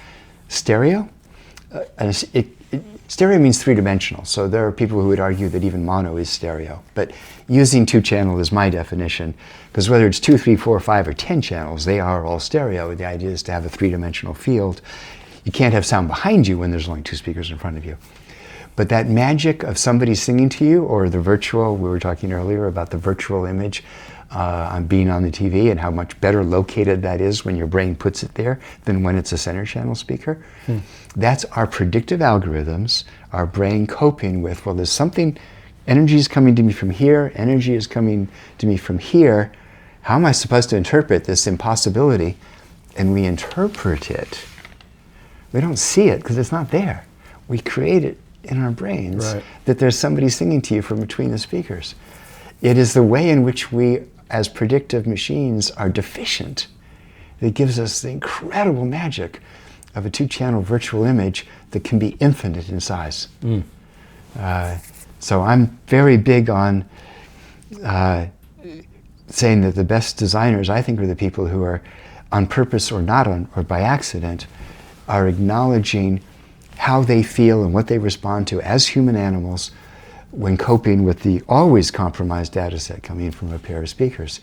Stereo, stereo means three-dimensional, so there are people who would argue that even mono is stereo. But using two-channel is my definition, because whether it's 2, 3, 4, 5, or 10 channels, they are all stereo. The idea is to have a three-dimensional field. You can't have sound behind you when there's only two speakers in front of you. But that magic of somebody singing to you, or the virtual, we were talking earlier about the virtual image on being on the TV and how much better located that is when your brain puts it there than when it's a center channel speaker. That's our predictive algorithms, our brain coping with, well, there's something, energy is coming to me from here, energy is coming to me from here. How am I supposed to interpret this impossibility? And we interpret it. We don't see it because it's not there. We create it in our brains, that there's somebody singing to you from between the speakers. It is the way in which we, as predictive machines, are deficient that gives us the incredible magic of a two-channel virtual image that can be infinite in size. So I'm very big on saying that the best designers, I think, are the people who are on purpose or not on, or by accident, are acknowledging how they feel and what they respond to as human animals when coping with the always compromised data set coming from a pair of speakers.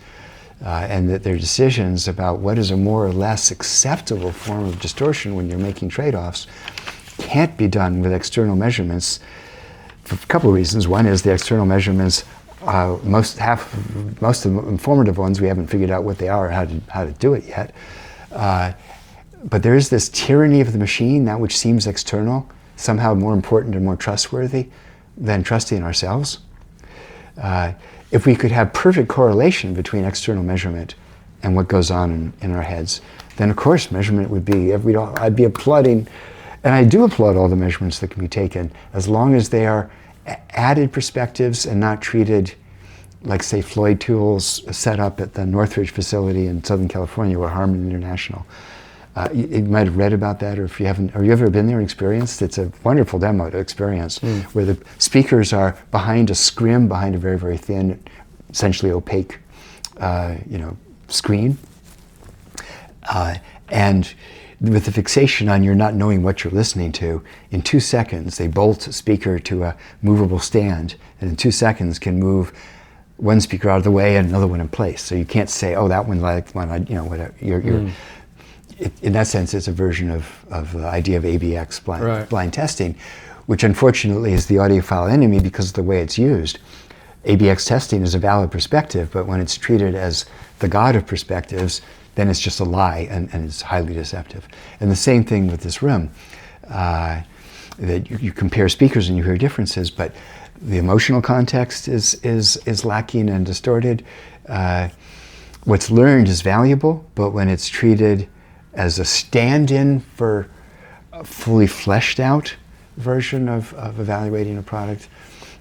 And that their decisions about what is a more or less acceptable form of distortion when you're making trade-offs can't be done with external measurements for a couple of reasons. One is the external measurements, most of the informative ones, we haven't figured out what they are or how to do it yet. But there is this tyranny of the machine, that which seems external, somehow more important and more trustworthy than trusting ourselves. If we could have perfect correlation between external measurement and what goes on in our heads, then of course measurement would be, I'd be applauding, and I do applaud all the measurements that can be taken, as long as they are added perspectives and not treated like, say, Floyd Tools set up at the Northridge facility in Southern California, or Harman International. You might have read about that, or if you haven't, have you ever been there and experienced? It's a wonderful demo to experience, where the speakers are behind a scrim, behind a very, very thin, essentially opaque, screen. And with the fixation on you're not knowing what you're listening to, in 2 seconds they bolt a speaker to a movable stand, and in 2 seconds can move one speaker out of the way and another one in place. So you can't say, oh, that one like one, whatever. In that sense, it's a version of the idea of ABX blind testing, which unfortunately is the audiophile enemy because of the way it's used. ABX testing is a valid perspective, but when it's treated as the god of perspectives, then it's just a lie and it's highly deceptive. And the same thing with this room, that you compare speakers and you hear differences, but the emotional context is lacking and distorted. What's learned is valuable, but when it's treated as a stand-in for a fully fleshed out version of evaluating a product,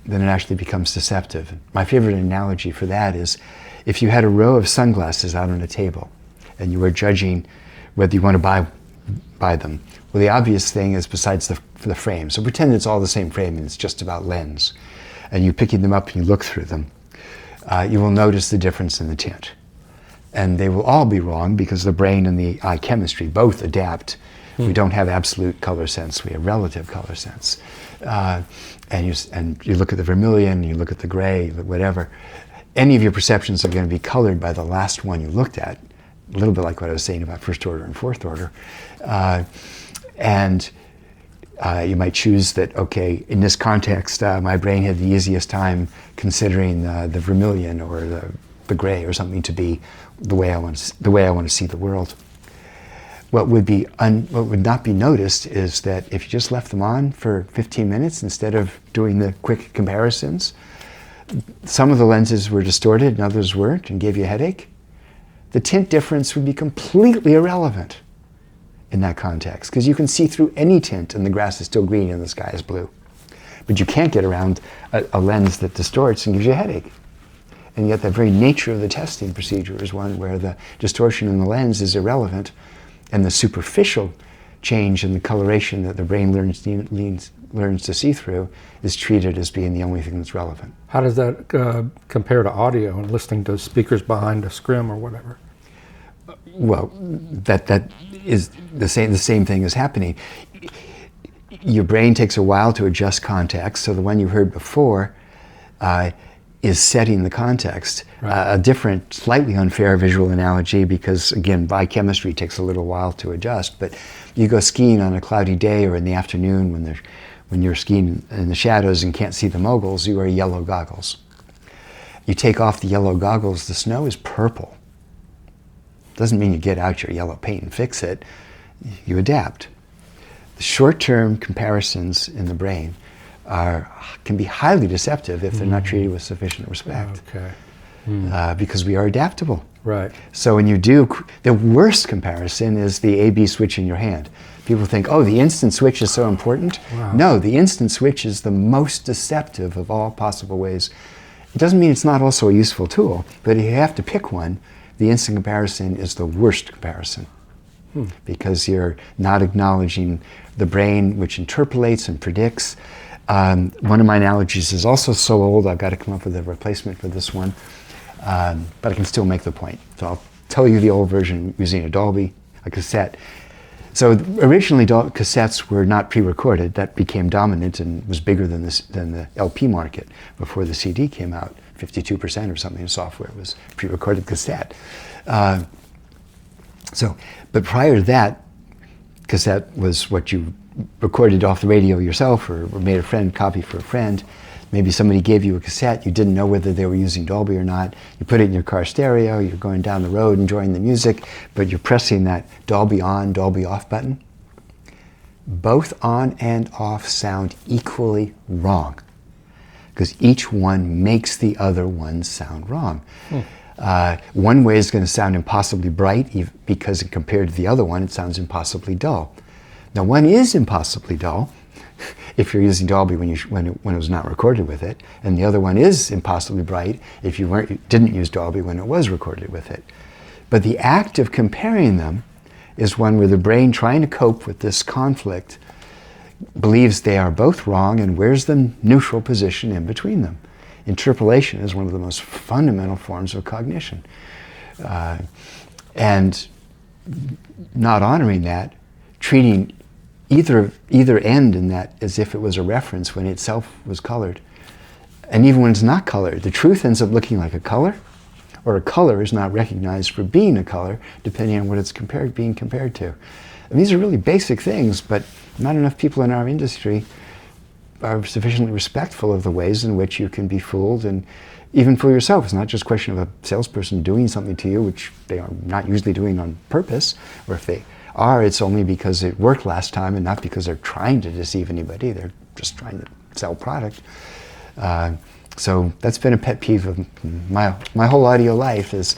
then it actually becomes deceptive. My favorite analogy for that is if you had a row of sunglasses out on a table and you were judging whether you want to buy them. Well, the obvious thing is, besides the frame, so pretend it's all the same frame and it's just about lens, and you're picking them up and you look through them, you will notice the difference in the tint. And they will all be wrong because the brain and the eye chemistry both adapt. We don't have absolute color sense, we have relative color sense. And you look at the vermilion, you look at the gray, whatever. Any of your perceptions are going to be colored by the last one you looked at, a little bit like what I was saying about first order and fourth order. And you might choose that, okay, in this context, my brain had the easiest time considering the vermilion or the gray or something to be the way I want to see the world. What would not be noticed is that if you just left them on for 15 minutes instead of doing the quick comparisons, some of the lenses were distorted and others weren't and gave you a headache. The tint difference would be completely irrelevant in that context, because you can see through any tint and the grass is still green and the sky is blue. But you can't get around a lens that distorts and gives you a headache. And yet the very nature of the testing procedure is one where the distortion in the lens is irrelevant, and the superficial change in the coloration that the brain learns to see through is treated as being the only thing that's relevant. How does that compare to audio and listening to speakers behind a scrim or whatever? Well, that is the same thing is happening. Your brain takes a while to adjust context, so the one you heard before is setting the context. Right. A different, slightly unfair visual analogy, because again, biochemistry takes a little while to adjust, but you go skiing on a cloudy day or in the afternoon when you're skiing in the shadows and can't see the moguls, you wear yellow goggles. You take off the yellow goggles, the snow is purple. Doesn't mean you get out your yellow paint and fix it. You adapt. The short-term comparisons in the brain can be highly deceptive if they're not treated with sufficient respect. Okay. Because we are adaptable. Right. So when you do, the worst comparison is the A-B switch in your hand. People think, oh, the instant switch is so important. Wow. No, the instant switch is the most deceptive of all possible ways. It doesn't mean it's not also a useful tool, but if you have to pick one, the instant comparison is the worst comparison. Because you're not acknowledging the brain, which interpolates and predicts. One of my analogies is also so old, I've got to come up with a replacement for this one, but I can still make the point. So I'll tell you the old version using a Dolby, a cassette. So originally cassettes were not pre-recorded. That became dominant and was bigger than the LP market before the CD came out. 52% or something of software was pre-recorded cassette. But prior to that, cassette was what you recorded off the radio yourself or made a friend copy for a friend. Maybe somebody gave you a cassette, you didn't know whether they were using Dolby or not. You put it in your car stereo, you're going down the road enjoying the music, but you're pressing that Dolby on, Dolby off button. Both on and off sound equally wrong, because each one makes the other one sound wrong. One way is going to sound impossibly bright because compared to the other one, it sounds impossibly dull. Now, one is impossibly dull if you're using Dolby when it was not recorded with it, and the other one is impossibly bright if you didn't use Dolby when it was recorded with it. But the act of comparing them is one where the brain, trying to cope with this conflict, believes they are both wrong and wears the neutral position in between them. Interpolation is one of the most fundamental forms of cognition. And not honoring that, treating either end in that as if it was a reference when itself was colored. And even when it's not colored, the truth ends up looking like a color, or a color is not recognized for being a color, depending on what it's being compared to. And these are really basic things, but not enough people in our industry are sufficiently respectful of the ways in which you can be fooled and even fool yourself. It's not just a question of a salesperson doing something to you, which they are not usually doing on purpose, or if they are, it's only because it worked last time and not because they're trying to deceive anybody. They're just trying to sell product. So that's been a pet peeve of my whole audio life is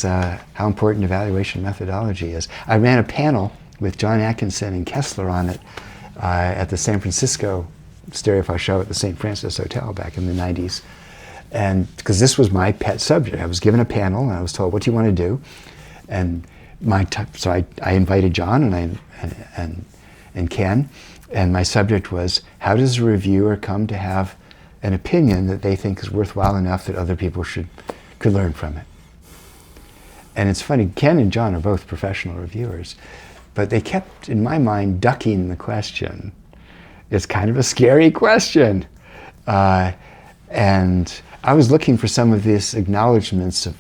how important evaluation methodology is. I ran a panel with John Atkinson and Kessler on it at the San Francisco Stereophile show at the St. Francis Hotel back in the 90s. And because this was my pet subject, I was given a panel and I was told, what do you want to do? And so I invited John and Ken, and my subject was, how does a reviewer come to have an opinion that they think is worthwhile enough that other people could learn from it? And it's funny, Ken and John are both professional reviewers, but they kept, in my mind, ducking the question. It's kind of a scary question. And I was looking for some of these acknowledgments of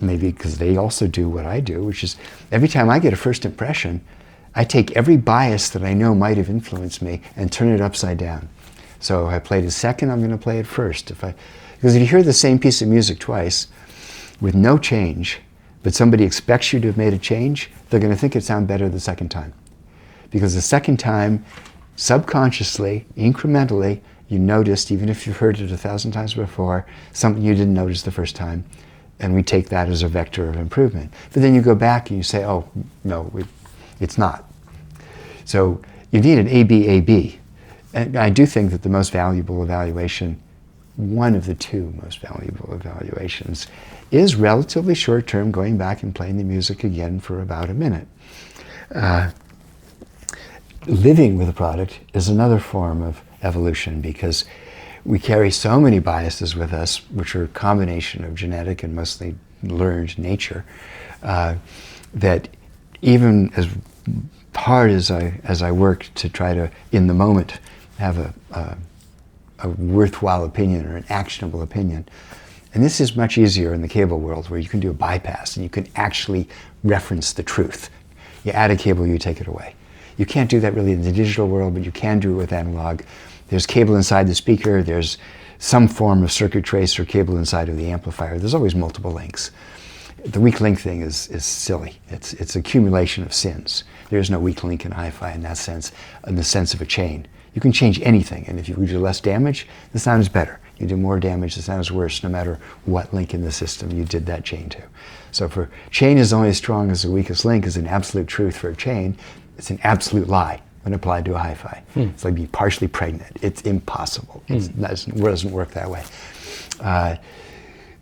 maybe because they also do what I do, which is every time I get a first impression, I take every bias that I know might have influenced me and turn it upside down. So if I played it second, I'm going to play it first. Because if you hear the same piece of music twice with no change, but somebody expects you to have made a change, they're going to think it sounds better the second time. Because the second time, subconsciously, incrementally, you noticed, even if you've heard it 1,000 times before, something you didn't notice the first time. And we take that as a vector of improvement. But then you go back and you say, oh, no, it's not. So you need an A-B-A-B. And I do think that the most valuable evaluation, one of the two most valuable evaluations, is relatively short-term, going back and playing the music again for about a minute. Living with a product is another form of evolution, because we carry so many biases with us, which are a combination of genetic and mostly learned nature, that even as hard as I work to try to, in the moment, have a worthwhile opinion or an actionable opinion, and this is much easier in the cable world, where you can do a bypass and you can actually reference the truth. You add a cable, you take it away. You can't do that really in the digital world, but you can do it with analog. There's cable inside the speaker, there's some form of circuit trace or cable inside of the amplifier. There's always multiple links. The weak link thing is silly. It's accumulation of sins. There's no weak link in hi-fi in that sense, in the sense of a chain. You can change anything, and if you do less damage, the sound is better. You do more damage, the sound is worse, no matter what link in the system you did that chain to. So for chain is only as strong as the weakest link is an absolute truth for a chain. It's an absolute lie when applied to a hi-fi. It's like being partially pregnant. It's impossible. It doesn't work that way.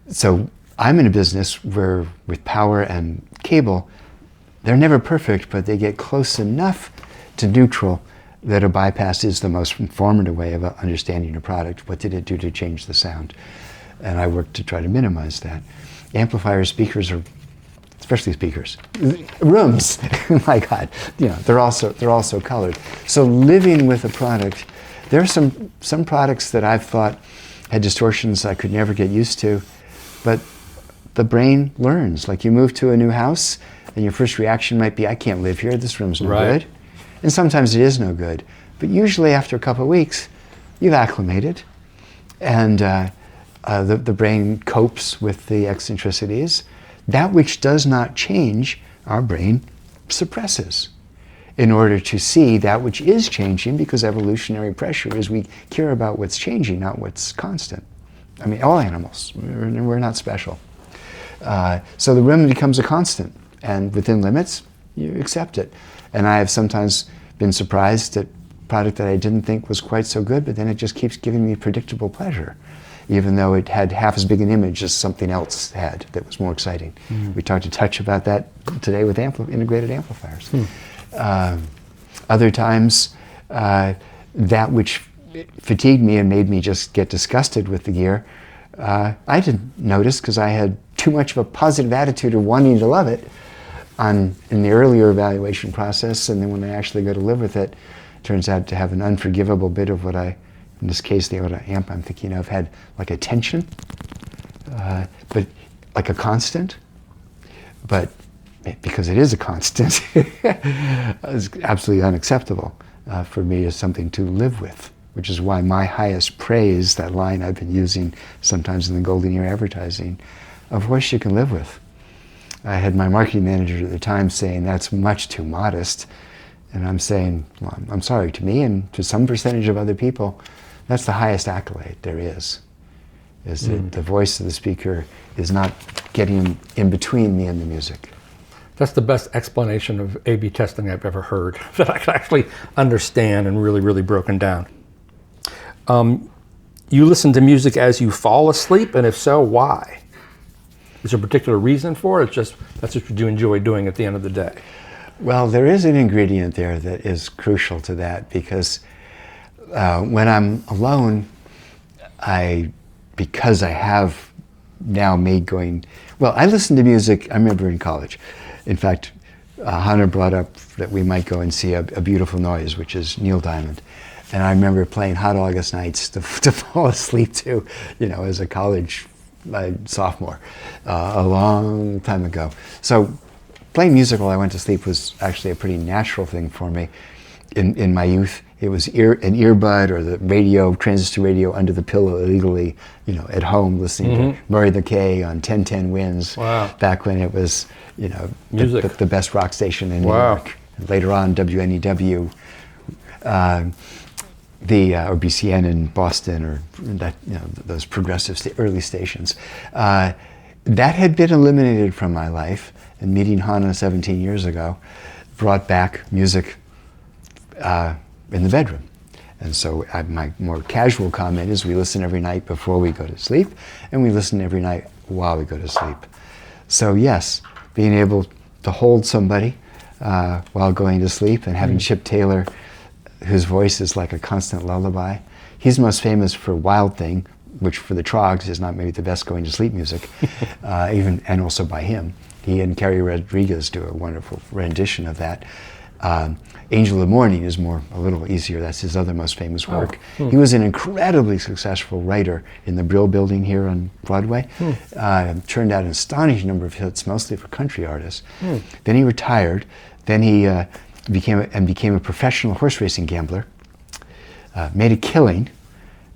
So I'm in a business where with power and cable, they're never perfect, but they get close enough to neutral that a bypass is the most informative way of understanding a product. What did it do to change the sound? And I work to try to minimize that. Amplifiers, speakers are, especially speakers, rooms, my God, they're also colored. So living with a product, there are some products that I've thought had distortions I could never get used to, but the brain learns. Like you move to a new house and your first reaction might be, I can't live here, this room's no good. And sometimes it is no good. But usually after a couple of weeks, you've acclimated and the brain copes with the eccentricities. That which does not change, our brain suppresses in order to see that which is changing, because evolutionary pressure is we care about what's changing, not what's constant. I mean, all animals, we're not special. So the room becomes a constant, and within limits, you accept it. And I have sometimes been surprised at a product that I didn't think was quite so good, but then it just keeps giving me predictable pleasure, even though it had half as big an image as something else had that was more exciting. We talked a touch about that today with integrated amplifiers. Other times, that which fatigued me and made me just get disgusted with the gear, I didn't notice because I had too much of a positive attitude of wanting to love it in the earlier evaluation process, and then when I actually go to live with it, turns out to have an unforgivable bit of what I, in this case the amp I'm thinking of, had like a tension, but like a constant, but because it is a constant, it's absolutely unacceptable for me as something to live with, which is why my highest praise, that line I've been using sometimes in the golden year advertising, of voice you can live with. I had my marketing manager at the time saying that's much too modest, and I'm saying, well, I'm sorry, to me and to some percentage of other people, that's the highest accolade there is that the voice of the speaker is not getting in between me and the music. That's the best explanation of A/B testing I've ever heard, that I can actually understand and really, really broken down. You listen to music as you fall asleep, and if so, why? Is there a particular reason for it? It's just that's what you enjoy doing at the end of the day. Well, there is an ingredient there that is crucial to that, because when I'm alone, because I have now made going, well, I listen to music, I remember in college. In fact, Hunter brought up that we might go and see a Beautiful Noise, which is Neil Diamond. And I remember playing Hot August Nights to fall asleep to, as a college my sophomore, a long time ago. So playing music while I went to sleep was actually a pretty natural thing for me. In my youth, it was an earbud or the radio, transistor radio under the pillow illegally, at home listening to Murray the K on 1010 Winds. Wow. Back when it was, Music. the best rock station in New Wow. York. And later on, WNEW, or BCN in Boston, or that, those progressive early stations. That had been eliminated from my life, and meeting Hannah 17 years ago brought back music in the bedroom. And so my more casual comment is we listen every night before we go to sleep, and we listen every night while we go to sleep. So yes, being able to hold somebody while going to sleep, and having Chip Taylor, whose voice is like a constant lullaby. He's most famous for Wild Thing, which for the Trogs is not maybe the best going to sleep music, and also by him. He and Kerry Rodriguez do a wonderful rendition of that. Angel of the Morning is a little easier. That's his other most famous work. He was an incredibly successful writer in the Brill Building here on Broadway. Turned out an astonishing number of hits, mostly for country artists. Then he retired. Then he became a professional horse racing gambler. Made a killing,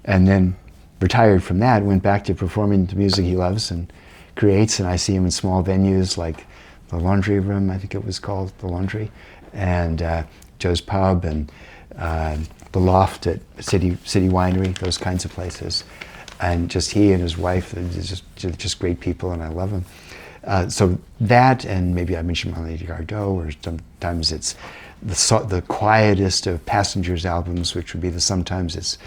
and then retired from that. Went back to performing the music he loves and creates. And I see him in small venues like the Laundry Room, I think it was called, the Laundry, and Joe's Pub, and the Loft at City Winery, those kinds of places. And just he and his wife, they're just great people, and I love them. So that, and maybe I mentioned my Lady Gardot, or sometimes it's the quietest of Passengers albums, which would be the Sometimes It's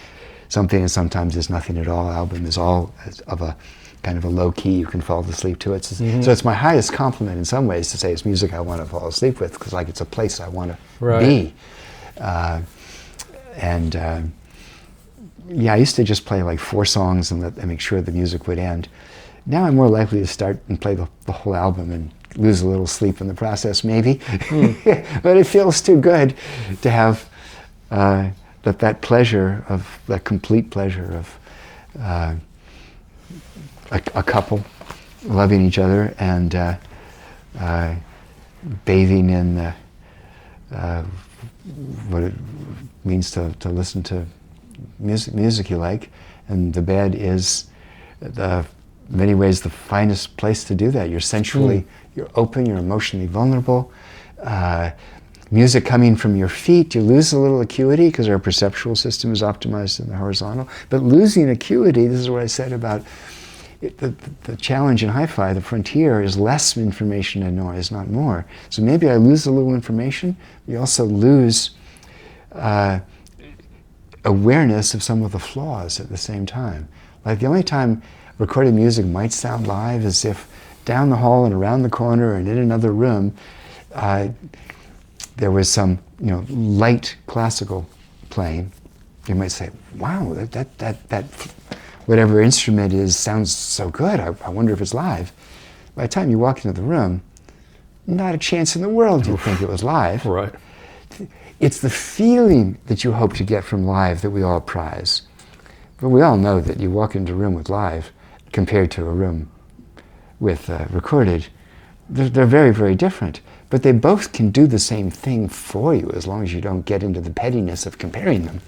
Something and Sometimes It's Nothing at All album, is all of a kind of a low key, you can fall asleep to it. So it's my highest compliment in some ways to say it's music I want to fall asleep with, because like it's a place I want to be. I used to just play like 4 songs and make sure the music would end. Now I'm more likely to start and play the whole album and lose a little sleep in the process, maybe. But it feels too good to have that pleasure of, that complete pleasure of a couple loving each other and bathing in what it means to listen to music you like. And the bed is, in many ways, the finest place to do that. You're sensually, you're open, you're emotionally vulnerable. Music coming from your feet, you lose a little acuity because our perceptual system is optimized in the horizontal. But losing acuity, this is what I said about the challenge in hi-fi, the frontier, is less information and noise, not more. So maybe I lose a little information. We also lose awareness of some of the flaws at the same time. Like the only time recorded music might sound live is if down the hall and around the corner and in another room there was some light classical playing. You might say, wow, that whatever instrument is sounds so good. I wonder if it's live. By the time you walk into the room, not a chance in the world you'd think it was live. Right. It's the feeling that you hope to get from live that we all prize. But we all know that you walk into a room with live compared to a room with recorded, they're very, very different. But they both can do the same thing for you as long as you don't get into the pettiness of comparing them.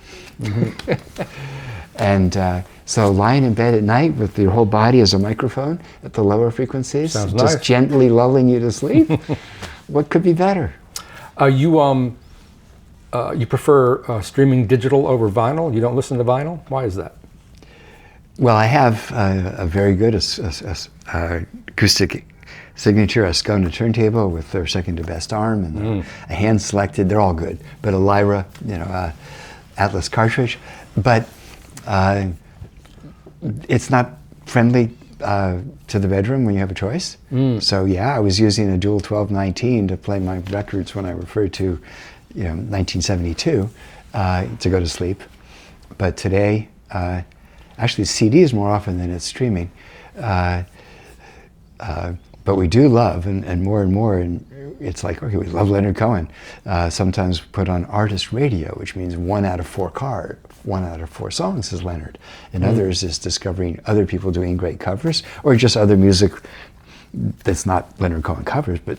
And so lying in bed at night with your whole body as a microphone at the lower frequencies, sounds just nice. Gently lulling you to sleep, what could be better? You prefer streaming digital over vinyl? You don't listen to vinyl? Why is that? Well, I have a very good acoustic signature, a Skona turntable with their second to best arm and a hand selected, they're all good, but a Lyra, Atlas cartridge. But it's not friendly to the bedroom when you have a choice. So yeah, I was using a dual 1219 to play my records when I referred to 1972 to go to sleep. But today, actually CDs more often than it's streaming. But we do love, and more, and it's like, okay, we love Leonard Cohen. Sometimes put on artist radio, which means 1 out of 4 songs is Leonard. And others is discovering other people doing great covers, or just other music that's not Leonard Cohen covers, but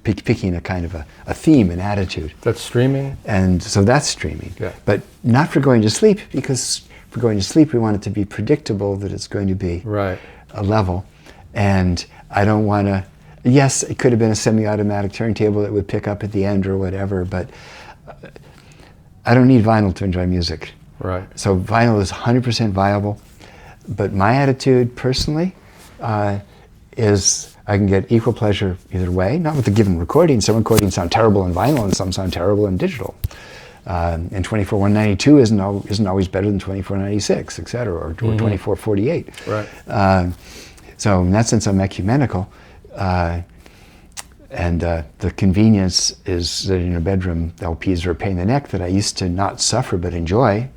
picking a kind of a theme, an attitude. That's streaming? And so that's streaming. Yeah. But not for going to sleep, because for going to sleep we want it to be predictable that it's going to be a level. And I don't want to, yes, it could have been a semi-automatic turntable that would pick up at the end or whatever, but I don't need vinyl to enjoy music. Right. So vinyl is 100% viable, but my attitude personally is I can get equal pleasure either way, not with a given recording. Some recordings sound terrible in vinyl and some sound terrible in digital. And 24-192 isn't always better than 24-96, et cetera, or 24-48. Right. So in that sense, I'm ecumenical. And the convenience is that in a bedroom, LPs are a pain in the neck that I used to not suffer but enjoy.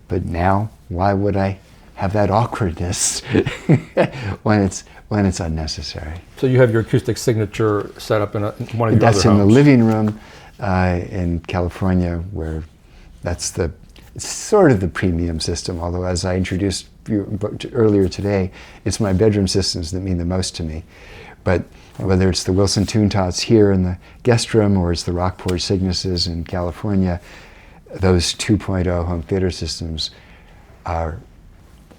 But now, why would I have that awkwardness when it's unnecessary? So you have your acoustic signature set up in one of your other That's in homes. the living room in California, where it's sort of the premium system, although as I introduced you earlier today, it's my bedroom systems that mean the most to me. But whether it's the Wilson Tune Tots here in the guest room or it's the Rockport Cygnuses in California, those 2.0 home theater systems are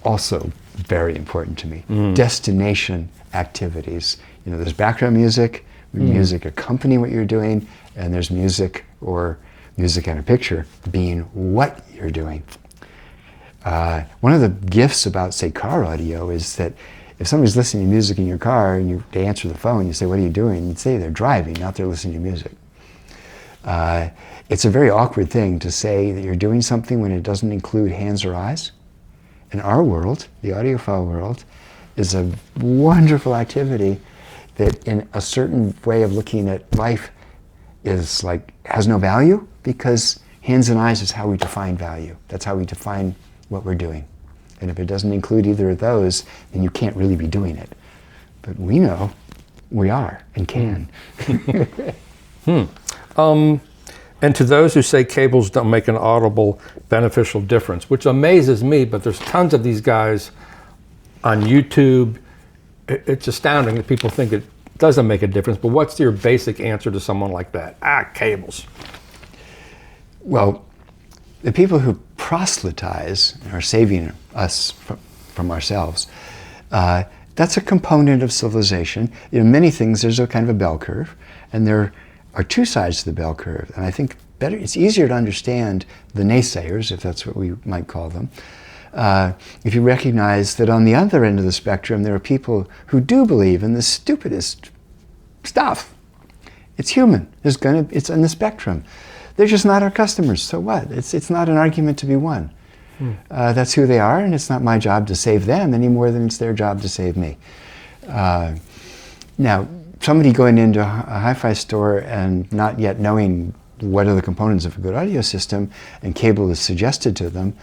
also very important to me. Destination activities. There's background music, music accompany what you're doing, and there's music or music and a picture being what you're doing. One of the gifts about, say, car audio is that if somebody's listening to music in your car and they answer the phone, you say, what are you doing? You'd say they're driving, not they're listening to music. It's a very awkward thing to say that you're doing something when it doesn't include hands or eyes. In our world, the audiophile world, is a wonderful activity that in a certain way of looking at life has no value, because hands and eyes is how we define value. That's how we define what we're doing. And if it doesn't include either of those, then you can't really be doing it. But we know we are and can. And to those who say cables don't make an audible beneficial difference, which amazes me, but there's tons of these guys on YouTube. It's astounding that people think it doesn't make a difference, but what's your basic answer to someone like that? Cables. Well, the people who proselytize and are saving us from ourselves, that's a component of civilization. In many things, there's a kind of a bell curve, and there are two sides to the bell curve. And I think it's easier to understand the naysayers, if that's what we might call them, if you recognize that on the other end of the spectrum, there are people who do believe in the stupidest stuff. It's human. It's in the spectrum. They're just not our customers. So what? It's not an argument to be won. That's who they are, and it's not my job to save them any more than it's their job to save me. Now, somebody going into a hi-fi store and not yet knowing what are the components of a good audio system, and cable is suggested to them,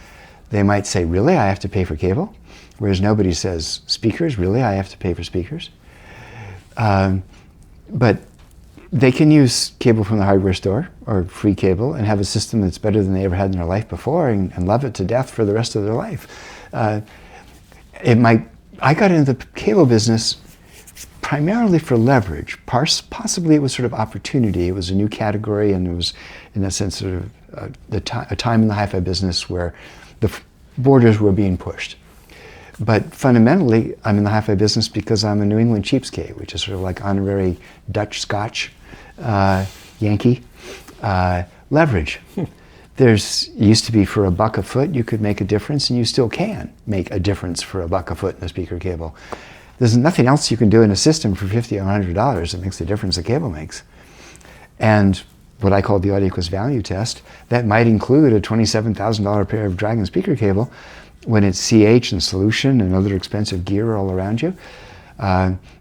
they might say, really, I have to pay for cable? Whereas nobody says, speakers, really, I have to pay for speakers? But they can use cable from the hardware store or free cable and have a system that's better than they ever had in their life before, and love it to death for the rest of their life. I got into the cable business primarily for leverage. Possibly it was sort of opportunity. It was a new category, and it was, in a sense, sort of a time in the hi-fi business where the borders were being pushed. But fundamentally, I'm in the hi-fi business because I'm a New England cheapskate, which is sort of like honorary Dutch-Scotch Yankee leverage. It used to be for $1 a foot, you could make a difference, and you still can make a difference for $1 a foot in a speaker cable. There's nothing else you can do in a system for $50 or $100 that makes the difference the cable makes. And what I call the AudioQuest value test, that might include a $27,000 pair of Dragon speaker cable when it's CH and solution and other expensive gear all around you.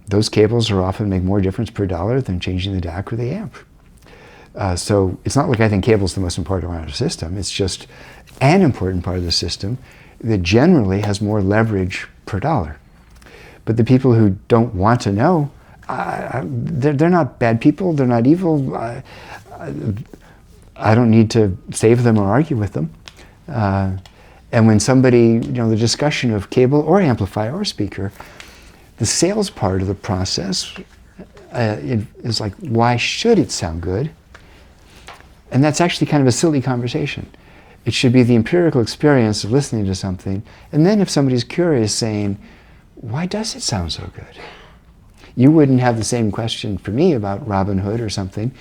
Those cables are often make more difference per dollar than changing the DAC or the amp. So it's not like I think cable is the most important part of the system. It's just an important part of the system that generally has more leverage per dollar. But the people who don't want to know They're not bad people. They're not evil. I don't need to save them or argue with them. And when somebody, the discussion of cable or amplifier or speaker, the sales part of the process is like, why should it sound good? And that's actually kind of a silly conversation. It should be the empirical experience of listening to something, and then if somebody's curious, saying, why does it sound so good? You wouldn't have the same question for me about Robin Hood or something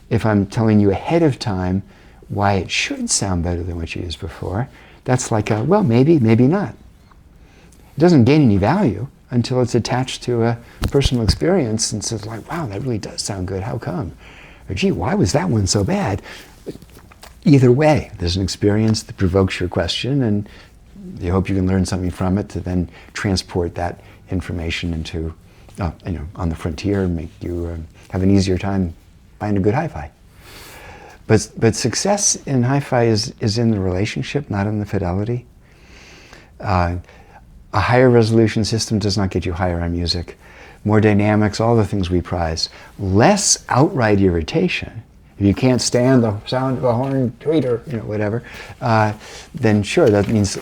if I'm telling you ahead of time why it should sound better than what you used before. That's like a, well, maybe, maybe not. It doesn't gain any value until it's attached to a personal experience and says like, wow, that really does sound good, how come? Or gee, why was that one so bad? Either way, there's an experience that provokes your question, and you hope you can learn something from it to then transport that information into, on the frontier and make you have an easier time finding a good hi-fi. But success in hi-fi is in the relationship, not in the fidelity. A higher resolution system does not get you higher on music. More dynamics, all the things we prize. Less outright irritation. If you can't stand the sound of a horn tweeter, whatever, then sure, that means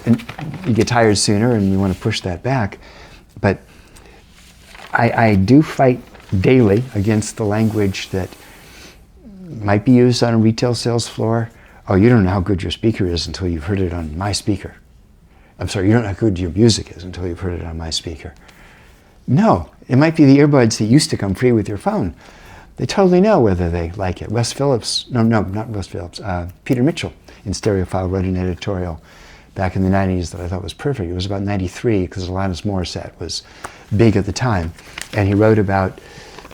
you get tired sooner and you want to push that back. But I do fight daily against the language that might be used on a retail sales floor. Oh, you don't know how good your speaker is until you've heard it on my speaker. I'm sorry, you don't know how good your music is until you've heard it on my speaker. No, it might be the earbuds that used to come free with your phone. They totally know whether they like it. Peter Mitchell in Stereophile wrote an editorial back in the 90s that I thought was perfect. It was about 93 because Alanis Morissette was big at the time. And he wrote about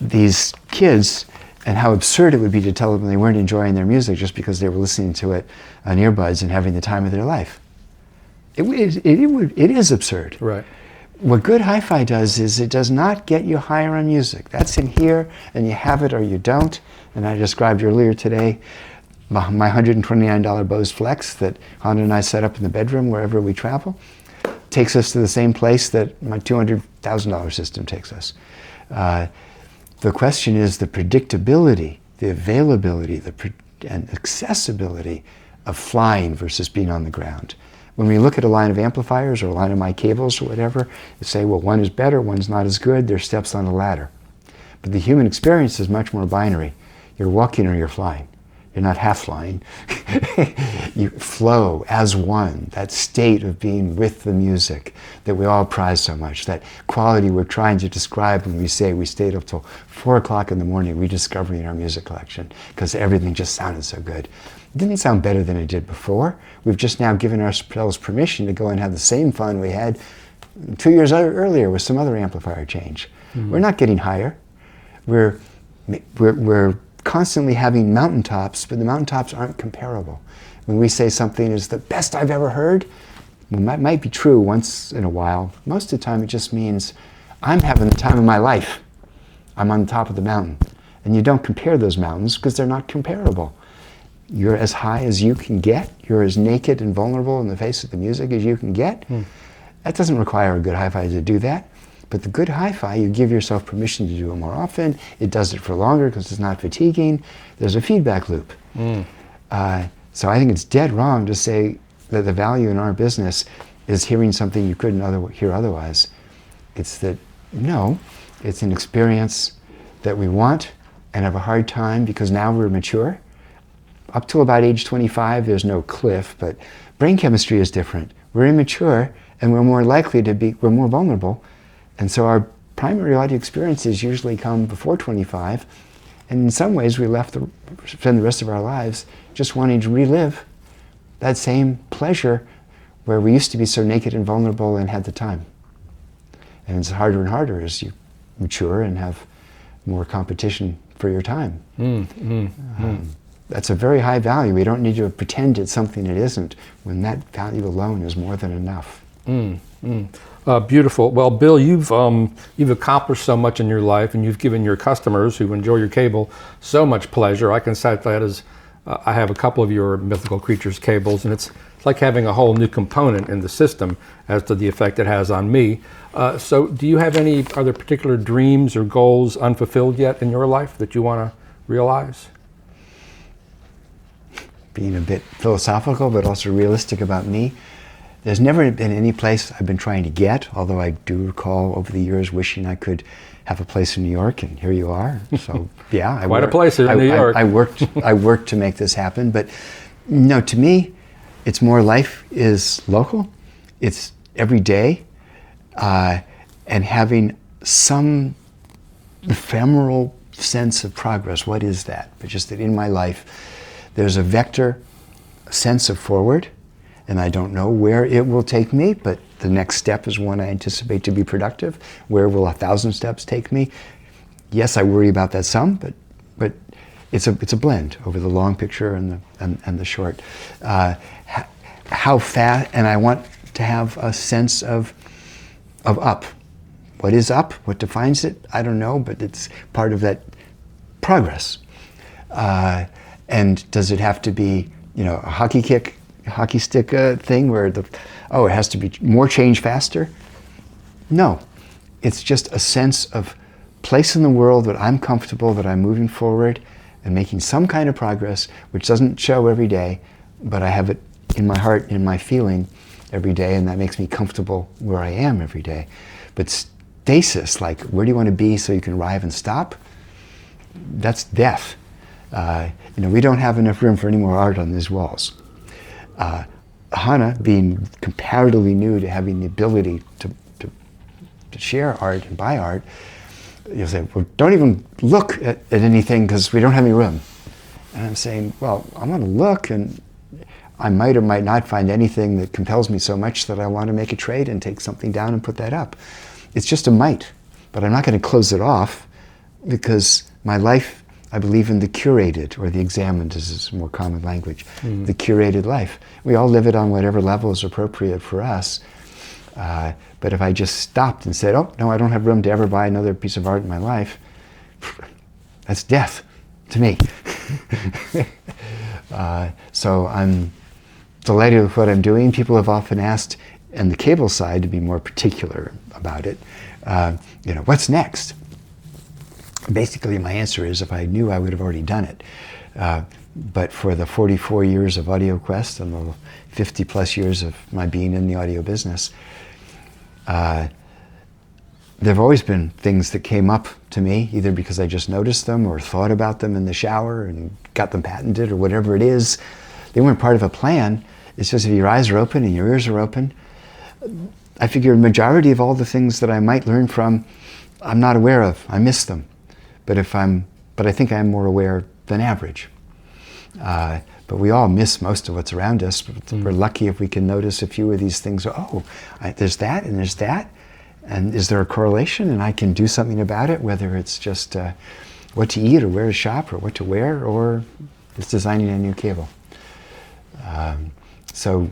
these kids and how absurd it would be to tell them they weren't enjoying their music just because they were listening to it on earbuds and having the time of their life. It is absurd. Right. What good hi-fi does is it does not get you higher on music. That's in here, and you have it or you don't. And I described earlier today my $129 Bose Flex that Honda and I set up in the bedroom wherever we travel. Takes us to the same place that my $200,000 system takes us. The question is the predictability, the availability, and accessibility of flying versus being on the ground. When we look at a line of amplifiers or a line of my cables or whatever, you say, well, one is better, one's not as good, they're steps on a ladder. But the human experience is much more binary. You're walking or you're flying. You're not half flying. You flow as one, that state of being with the music that we all prize so much, that quality we're trying to describe when we say we stayed up till 4 o'clock in the morning rediscovering our music collection because everything just sounded so good. It didn't sound better than it did before. We've just now given ourselves permission to go and have the same fun we had 2 years earlier with some other amplifier change. Mm-hmm. We're not getting higher. We're constantly having mountaintops, but the mountaintops aren't comparable. When we say something is the best I've ever heard, well, that might be true once in a while. Most of the time it just means I'm having the time of my life. I'm on the top of the mountain. And you don't compare those mountains because they're not comparable. You're as high as you can get. You're as naked and vulnerable in the face of the music as you can get. That doesn't require a good hi-fi to do that. But the good hi-fi, you give yourself permission to do it more often. It does it for longer because it's not fatiguing. There's a feedback loop. So I think it's dead wrong to say that the value in our business is hearing something you couldn't hear otherwise. It's that, no, it's an experience that we want and have a hard time because now we're mature. Up till about age 25, there's no cliff, but brain chemistry is different. We're immature and we're more likely to be, we're more vulnerable. And so our primary audio experiences usually come before 25. And in some ways, we spend the rest of our lives just wanting to relive that same pleasure where we used to be so naked and vulnerable and had the time. And it's harder and harder as you mature and have more competition for your time. That's a very high value. We don't need to pretend it's something it isn't when that value alone is more than enough. Beautiful. Well, Bill, you've accomplished so much in your life, and you've given your customers who enjoy your cable so much pleasure. I can cite that as I have a couple of your Mythical Creatures cables, and it's like having a whole new component in the system as to the effect it has on me. So do you have are there particular dreams or goals unfulfilled yet in your life that you want to realize? Being a bit philosophical, but also realistic about me, there's never been any place I've been trying to get, although I do recall over the years wishing I could have a place in New York, and here you are. So yeah, quite a place here in New York. I worked to make this happen, but no, to me, it's more life is local. It's every day, and having some ephemeral sense of progress. What is that? But just that in my life, there's a vector sense of forward, and I don't know where it will take me, but the next step is one I anticipate to be productive. Where will 1,000 steps take me? Yes, I worry about that some, but it's a blend over the long picture and the short. How fast, and I want to have a sense of up. What is up? What defines it? I don't know, but it's part of that progress. And does it have to be, a hockey stick thing where it has to be more change faster? No, it's just a sense of place in the world that I'm comfortable, that I'm moving forward and making some kind of progress, which doesn't show every day, but I have it in my heart, in my feeling every day, and that makes me comfortable where I am every day. But stasis, like where do you want to be so you can arrive and stop? That's death. We don't have enough room for any more art on these walls. Hana, being comparatively new to having the ability to share art and buy art, you'll say, well, don't even look at anything because we don't have any room. And I'm saying, well, I'm going to look, and I might or might not find anything that compels me so much that I want to make a trade and take something down and put that up. It's just a might, but I'm not going to close it off, because my life, I believe in the curated, or the examined is a more common language, the curated life. We all live it on whatever level is appropriate for us. But if I just stopped and said, oh, no, I don't have room to ever buy another piece of art in my life, that's death to me. So I'm delighted with what I'm doing. People have often asked, and the cable side, to be more particular about it, what's next? Basically, my answer is, if I knew, I would have already done it. But for the 44 years of AudioQuest and the 50 plus years of my being in the audio business, there have always been things that came up to me, either because I just noticed them or thought about them in the shower and got them patented or whatever it is. They weren't part of a plan. It's just if your eyes are open and your ears are open, I figure a majority of all the things that I might learn from, I'm not aware of. I miss them. But I think I'm more aware than average. But we all miss most of what's around us. We're lucky if we can notice a few of these things. There's that and there's that. And is there a correlation? And I can do something about it, whether it's just what to eat or where to shop or what to wear, or it's designing a new cable. So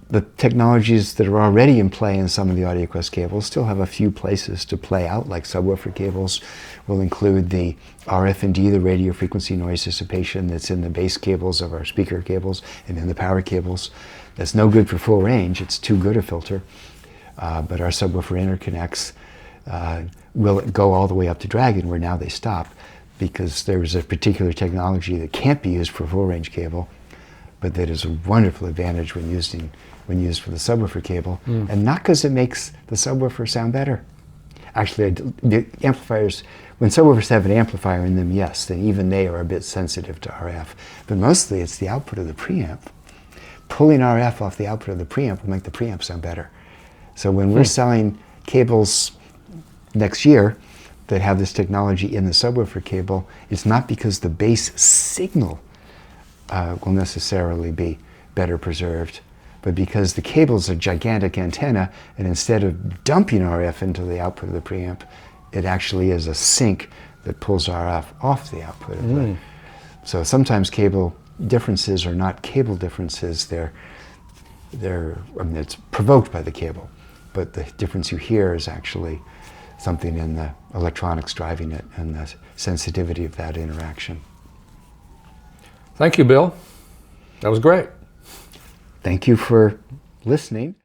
the technologies that are already in play in some of the AudioQuest cables still have a few places to play out, like subwoofer cables will include the RF&D, the radio frequency noise dissipation that's in the base cables of our speaker cables and in the power cables. That's no good for full range. It's too good a filter. But our subwoofer interconnects will go all the way up to Dragon, where now they stop, because there's a particular technology that can't be used for full range cable, but that is a wonderful advantage when used for the subwoofer cable, and not because it makes the subwoofer sound better. Actually, the amplifiers, when subwoofers have an amplifier in them, yes, then even they are a bit sensitive to RF. But mostly it's the output of the preamp. Pulling RF off the output of the preamp will make the preamp sound better. So when we're selling cables next year that have this technology in the subwoofer cable, it's not because the base signal will necessarily be better preserved, but because the cable's a gigantic antenna, and instead of dumping RF into the output of the preamp, it actually is a sink that pulls RF off the output of the. So sometimes cable differences are not cable differences, it's provoked by the cable, but the difference you hear is actually something in the electronics driving it and the sensitivity of that interaction. Thank you, Bill. That was great. Thank you for listening.